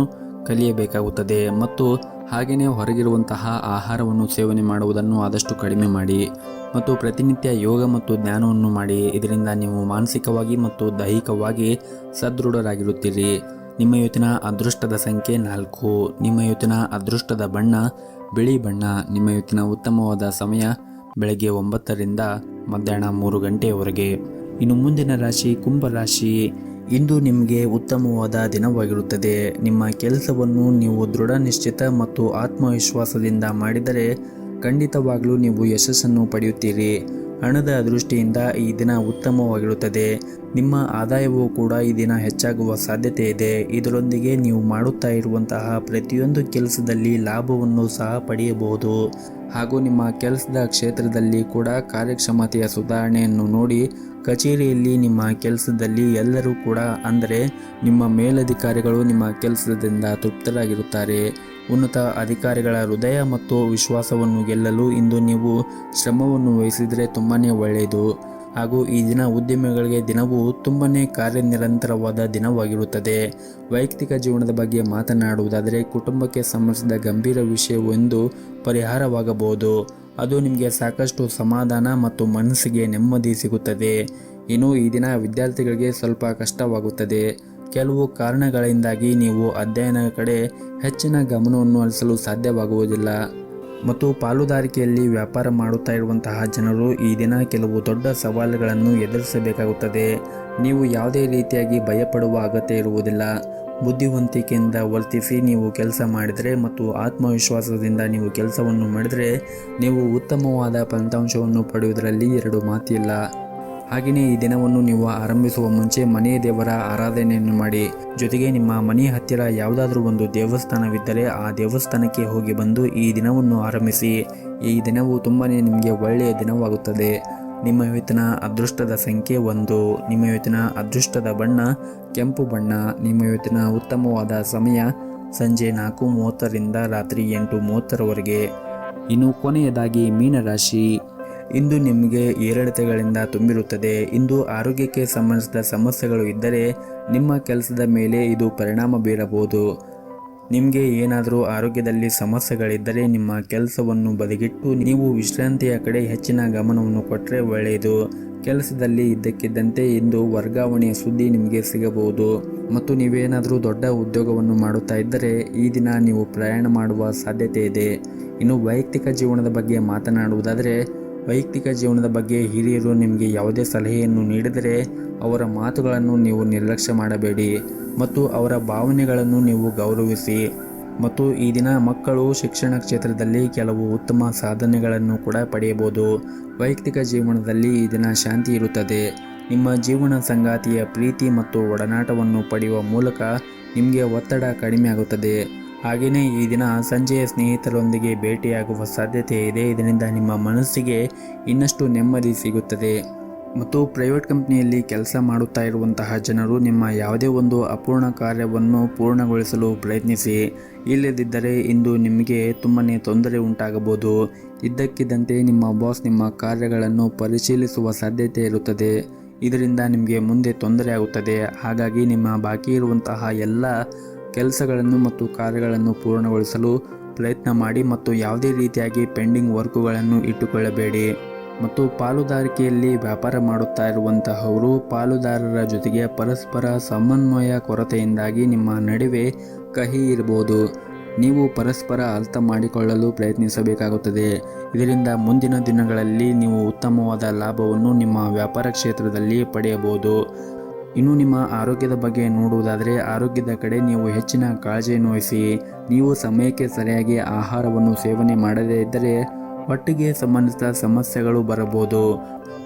ಕಲಿಯಬೇಕಾಗುತ್ತದೆ ಮತ್ತು ಹಾಗೆಯೇ ಹೊರಗಿರುವಂತಹ ಆಹಾರವನ್ನು ಸೇವನೆ ಮಾಡುವುದನ್ನು ಆದಷ್ಟು ಕಡಿಮೆ ಮಾಡಿ ಮತ್ತು ಪ್ರತಿನಿತ್ಯ ಯೋಗ ಮತ್ತು ಧ್ಯಾನವನ್ನು ಮಾಡಿ. ಇದರಿಂದ ನೀವು ಮಾನಸಿಕವಾಗಿ ಮತ್ತು ದೈಹಿಕವಾಗಿ ಸದೃಢರಾಗಿರುತ್ತೀರಿ. ನಿಮ್ಮ ಇವತ್ತಿನ ಅದೃಷ್ಟದ ಸಂಖ್ಯೆ 4. ನಿಮ್ಮ ಇವತ್ತಿನ ಅದೃಷ್ಟದ ಬಣ್ಣ ಬಿಳಿ ಬಣ್ಣ. ನಿಮ್ಮ ಇವತ್ತಿನ ಉತ್ತಮವಾದ ಸಮಯ ಬೆಳಗ್ಗೆ 9ರಿಂದ ಮಧ್ಯಾಹ್ನ 3 ಗಂಟೆಯವರೆಗೆ. ಇನ್ನು ಮುಂದಿನ ರಾಶಿ ಕುಂಭರಾಶಿ. ಇಂದು ನಿಮಗೆ ಉತ್ತಮವಾದ ದಿನವಾಗಿರುತ್ತದೆ. ನಿಮ್ಮ ಕೆಲಸವನ್ನು ನೀವು ದೃಢ ನಿಶ್ಚಿತ ಮತ್ತು ಆತ್ಮವಿಶ್ವಾಸದಿಂದ ಮಾಡಿದರೆ ಖಂಡಿತವಾಗಲೂ ನೀವು ಯಶಸ್ಸನ್ನು ಪಡೆಯುತ್ತೀರಿ. ಹಣದ ದೃಷ್ಟಿಯಿಂದ ಈ ದಿನ ಉತ್ತಮವಾಗಿರುತ್ತದೆ. ನಿಮ್ಮ ಆದಾಯವೂ ಕೂಡ ಈ ದಿನ ಹೆಚ್ಚಾಗುವ ಸಾಧ್ಯತೆ ಇದೆ. ಇದರೊಂದಿಗೆ ನೀವು ಮಾಡುತ್ತಾ ಇರುವಂತಹ ಪ್ರತಿಯೊಂದು ಕೆಲಸದಲ್ಲಿ ಲಾಭವನ್ನು ಸಹ ಪಡೆಯಬಹುದು. ಹಾಗೂ ನಿಮ್ಮ ಕೆಲಸದ ಕ್ಷೇತ್ರದಲ್ಲಿ ಕೂಡ ಕಾರ್ಯಕ್ಷಮತೆಯ ಸುಧಾರಣೆಯನ್ನು ನೋಡಿ ಕಚೇರಿಯಲ್ಲಿ ನಿಮ್ಮ ಕೆಲಸದಲ್ಲಿ ಎಲ್ಲರೂ ಕೂಡ ಅಂದರೆ ನಿಮ್ಮ ಮೇಲಧಿಕಾರಿಗಳು ನಿಮ್ಮ ಕೆಲಸದಿಂದ ತೃಪ್ತರಾಗಿರುತ್ತಾರೆ. ಉನ್ನತ ಅಧಿಕಾರಿಗಳ ಹೃದಯ ಮತ್ತು ವಿಶ್ವಾಸವನ್ನು ಗೆಲ್ಲಲು ಇಂದು ನೀವು ಶ್ರಮವನ್ನು ವಹಿಸಿದರೆ ತುಂಬಾ ಒಳ್ಳೆಯದು. ಹಾಗೂ ಈ ದಿನ ಉದ್ಯಮಿಗಳಿಗೆ ದಿನವೂ ತುಂಬಾ ಕಾರ್ಯನಿರಂತರವಾದ ದಿನವಾಗಿರುತ್ತದೆ. ವೈಯಕ್ತಿಕ ಜೀವನದ ಬಗ್ಗೆ ಮಾತನಾಡುವುದಾದರೆ ಕುಟುಂಬಕ್ಕೆ ಸಂಬಂಧಿಸಿದ ಗಂಭೀರ ವಿಷಯವೊಂದು ಪರಿಹಾರವಾಗಬಹುದು. ಅದು ನಿಮಗೆ ಸಾಕಷ್ಟು ಸಮಾಧಾನ ಮತ್ತು ಮನಸ್ಸಿಗೆ ನೆಮ್ಮದಿ ಸಿಗುತ್ತದೆ. ಇನ್ನು ಈ ದಿನ ವಿದ್ಯಾರ್ಥಿಗಳಿಗೆ ಸ್ವಲ್ಪ ಕಷ್ಟವಾಗುತ್ತದೆ. ಕೆಲವು ಕಾರಣಗಳಿಂದಾಗಿ ನೀವು ಅಧ್ಯಯನದ ಕಡೆ ಹೆಚ್ಚಿನ ಗಮನವನ್ನು ಹರಿಸಲು ಸಾಧ್ಯವಾಗುವುದಿಲ್ಲ. ಮತ್ತು ಪಾಲುದಾರಿಕೆಯಲ್ಲಿ ವ್ಯಾಪಾರ ಮಾಡುತ್ತಾ ಇರುವಂತಹ ಜನರು ಈ ದಿನ ಕೆಲವು ದೊಡ್ಡ ಸವಾಲುಗಳನ್ನು ಎದುರಿಸಬೇಕಾಗುತ್ತದೆ. ನೀವು ಯಾವುದೇ ರೀತಿಯಾಗಿ ಭಯಪಡುವ ಅಗತ್ಯ ಇರುವುದಿಲ್ಲ. ಬುದ್ಧಿವಂತಿಕೆಯಿಂದ ವರ್ತಿಸಿ ನೀವು ಕೆಲಸ ಮಾಡಿದರೆ ಮತ್ತು ಆತ್ಮವಿಶ್ವಾಸದಿಂದ ನೀವು ಕೆಲಸವನ್ನು ಮಾಡಿದರೆ ನೀವು ಉತ್ತಮವಾದ ಫಲಿತಾಂಶವನ್ನು ಪಡೆಯುವುದರಲ್ಲಿ 2 ಮಾತಿಲ್ಲ. ಹಾಗೆಯೇ ಈ ದಿನವನ್ನು ನೀವು ಆರಂಭಿಸುವ ಮುಂಚೆ ಮನೆಯ ದೇವರ ಆರಾಧನೆಯನ್ನು ಮಾಡಿ. ಜೊತೆಗೆ ನಿಮ್ಮ ಮನೆಯ ಹತ್ತಿರ ಯಾವುದಾದ್ರೂ ಒಂದು ದೇವಸ್ಥಾನವಿದ್ದರೆ ಆ ದೇವಸ್ಥಾನಕ್ಕೆ ಹೋಗಿ ಬಂದು ಈ ದಿನವನ್ನು ಆರಂಭಿಸಿ. ಈ ದಿನವು ತುಂಬಾ ನಿಮಗೆ ಒಳ್ಳೆಯ ದಿನವಾಗುತ್ತದೆ. ನಿಮ್ಮ ಇವತ್ತಿನ ಅದೃಷ್ಟದ ಸಂಖ್ಯೆ 1. ನಿಮ್ಮ ಇವತ್ತಿನ ಅದೃಷ್ಟದ ಬಣ್ಣ ಕೆಂಪು ಬಣ್ಣ. ನಿಮ್ಮ ಇವತ್ತಿನ ಉತ್ತಮವಾದ ಸಮಯ ಸಂಜೆ 4:30ರಿಂದ ರಾತ್ರಿ 8:30ರವರೆಗೆ. ಇನ್ನು ಕೊನೆಯದಾಗಿ ಮೀನರಾಶಿ. ಇಂದು ನಿಮಗೆ ಏರಿಳಿತಗಳಿಂದ ತುಂಬಿರುತ್ತದೆ. ಇಂದು ಆರೋಗ್ಯಕ್ಕೆ ಸಂಬಂಧಿಸಿದ ಸಮಸ್ಯೆಗಳು ಇದ್ದರೆ ನಿಮ್ಮ ಕೆಲಸದ ಮೇಲೆ ಇದು ಪರಿಣಾಮ ಬೀರಬಹುದು. ನಿಮಗೆ ಏನಾದರೂ ಆರೋಗ್ಯದಲ್ಲಿ ಸಮಸ್ಯೆಗಳಿದ್ದರೆ ನಿಮ್ಮ ಕೆಲಸವನ್ನು ಬದಿಗಿಟ್ಟು ನೀವು ವಿಶ್ರಾಂತಿಯ ಕಡೆ ಹೆಚ್ಚಿನ ಗಮನವನ್ನು ಕೊಟ್ಟರೆ ಒಳ್ಳೆಯದು. ಕೆಲಸದಲ್ಲಿ ಇದ್ದಕ್ಕಿದ್ದಂತೆ ಇಂದು ವರ್ಗಾವಣೆಯ ಸುದ್ದಿ ನಿಮಗೆ ಸಿಗಬಹುದು. ಮತ್ತು ನೀವೇನಾದರೂ ದೊಡ್ಡ ಉದ್ಯೋಗವನ್ನು ಮಾಡುತ್ತಾ ಇದ್ದರೆ ಈ ದಿನ ನೀವು ಪ್ರಯಾಣ ಮಾಡುವ ಸಾಧ್ಯತೆ ಇದೆ. ಇನ್ನು ವೈಯಕ್ತಿಕ ಜೀವನದ ಬಗ್ಗೆ ಮಾತನಾಡುವುದಾದರೆ ವೈಯಕ್ತಿಕ ಜೀವನದ ಬಗ್ಗೆ ಹಿರಿಯರು ನಿಮಗೆ ಯಾವುದೇ ಸಲಹೆಯನ್ನು ನೀಡಿದರೆ ಅವರ ಮಾತುಗಳನ್ನು ನೀವು ನಿರ್ಲಕ್ಷ್ಯ ಮಾಡಬೇಡಿ ಮತ್ತು ಅವರ ಭಾವನೆಗಳನ್ನು ನೀವು ಗೌರವಿಸಿ. ಮತ್ತು ಈ ದಿನ ಮಕ್ಕಳು ಶಿಕ್ಷಣ ಕ್ಷೇತ್ರದಲ್ಲಿ ಕೆಲವು ಉತ್ತಮ ಸಾಧನೆಗಳನ್ನು ಕೂಡ ಪಡೆಯಬಹುದು. ವೈಯಕ್ತಿಕ ಜೀವನದಲ್ಲಿ ಈ ದಿನ ಶಾಂತಿ ಇರುತ್ತದೆ. ನಿಮ್ಮ ಜೀವನ ಸಂಗಾತಿಯ ಪ್ರೀತಿ ಮತ್ತು ಒಡನಾಟವನ್ನು ಪಡೆಯುವ ಮೂಲಕ ನಿಮಗೆ ಒತ್ತಡ ಕಡಿಮೆ ಆಗುತ್ತದೆ. ಹಾಗೆಯೇ ಈ ದಿನ ಸಂಜೆಯ ಸ್ನೇಹಿತರೊಂದಿಗೆ ಭೇಟಿಯಾಗುವ ಸಾಧ್ಯತೆ ಇದೆ. ಇದರಿಂದ ನಿಮ್ಮ ಮನಸ್ಸಿಗೆ ಇನ್ನಷ್ಟು ನೆಮ್ಮದಿ ಸಿಗುತ್ತದೆ. ಮತ್ತು ಪ್ರೈವೇಟ್ ಕಂಪ್ನಿಯಲ್ಲಿ ಕೆಲಸ ಮಾಡುತ್ತಾ ಇರುವಂತಹ ಜನರು ನಿಮ್ಮ ಯಾವುದೇ ಒಂದು ಅಪೂರ್ಣ ಕಾರ್ಯವನ್ನು ಪೂರ್ಣಗೊಳಿಸಲು ಪ್ರಯತ್ನಿಸಿ. ಇಲ್ಲದಿದ್ದರೆ ಇಂದು ನಿಮಗೆ ತುಂಬಾ ತೊಂದರೆ ಉಂಟಾಗಬಹುದು. ಇದ್ದಕ್ಕಿದ್ದಂತೆ ನಿಮ್ಮ ಬಾಸ್ ನಿಮ್ಮ ಕಾರ್ಯಗಳನ್ನು ಪರಿಶೀಲಿಸುವ ಸಾಧ್ಯತೆ ಇರುತ್ತದೆ. ಇದರಿಂದ ನಿಮಗೆ ಮುಂದೆ ತೊಂದರೆ ಆಗುತ್ತದೆ. ಹಾಗಾಗಿ ನಿಮ್ಮ ಬಾಕಿ ಇರುವಂತಹ ಎಲ್ಲ ಕೆಲಸಗಳನ್ನು ಮತ್ತು ಕಾರ್ಯಗಳನ್ನು ಪೂರ್ಣಗೊಳಿಸಲು ಪ್ರಯತ್ನ ಮಾಡಿ ಮತ್ತು ಯಾವುದೇ ರೀತಿಯಾಗಿ ಪೆಂಡಿಂಗ್ ವರ್ಕುಗಳನ್ನು ಇಟ್ಟುಕೊಳ್ಳಬೇಡಿ. ಮತ್ತು ಪಾಲುದಾರಿಕೆಯಲ್ಲಿ ವ್ಯಾಪಾರ ಮಾಡುತ್ತಾ ಇರುವಂತಹವರು ಪಾಲುದಾರರ ಜೊತೆಗೆ ಪರಸ್ಪರ ಸಮನ್ವಯ ಕೊರತೆಯಿಂದಾಗಿ ನಿಮ್ಮ ನಡುವೆ ಕಹಿ ಇರಬಹುದು. ನೀವು ಪರಸ್ಪರ ಅರ್ಥ ಮಾಡಿಕೊಳ್ಳಲು ಪ್ರಯತ್ನಿಸಬೇಕಾಗುತ್ತದೆ. ಇದರಿಂದ ಮುಂದಿನ ದಿನಗಳಲ್ಲಿ ನೀವು ಉತ್ತಮವಾದ ಲಾಭವನ್ನು ನಿಮ್ಮ ವ್ಯಾಪಾರ ಕ್ಷೇತ್ರದಲ್ಲಿ ಪಡೆಯಬಹುದು. ಇನ್ನು ನಿಮ್ಮ ಆರೋಗ್ಯದ ಬಗ್ಗೆ ನೋಡುವುದಾದರೆ ಆರೋಗ್ಯದ ಕಡೆ ನೀವು ಹೆಚ್ಚಿನ ಕಾಳಜಿಯನ್ನು ವಹಿಸಿ. ನೀವು ಸಮಯಕ್ಕೆ ಸರಿಯಾಗಿ ಆಹಾರವನ್ನು ಸೇವನೆ ಮಾಡದೇ ಇದ್ದರೆ ಹೊಟ್ಟೆಗೆ ಸಂಬಂಧಿಸಿದ ಸಮಸ್ಯೆಗಳು ಬರಬಹುದು.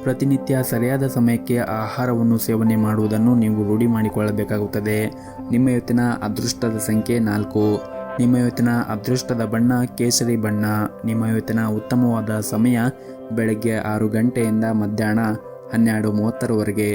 ಪ್ರತಿನಿತ್ಯ ಸರಿಯಾದ ಸಮಯಕ್ಕೆ ಆಹಾರವನ್ನು ಸೇವನೆ ಮಾಡುವುದನ್ನು ನೀವು ರೂಢಿ ಮಾಡಿಕೊಳ್ಳಬೇಕಾಗುತ್ತದೆ. ನಿಮ್ಮ ಇವತ್ತಿನ ಅದೃಷ್ಟದ ಸಂಖ್ಯೆ 4. ನಿಮ್ಮ ಇವತ್ತಿನ ಅದೃಷ್ಟದ ಬಣ್ಣ ಕೇಸರಿ ಬಣ್ಣ. ನಿಮ್ಮ ಇವತ್ತಿನ ಉತ್ತಮವಾದ ಸಮಯ ಬೆಳಗ್ಗೆ 6 ಗಂಟೆಯಿಂದ ಮಧ್ಯಾಹ್ನ 12:30ರವರೆಗೆ.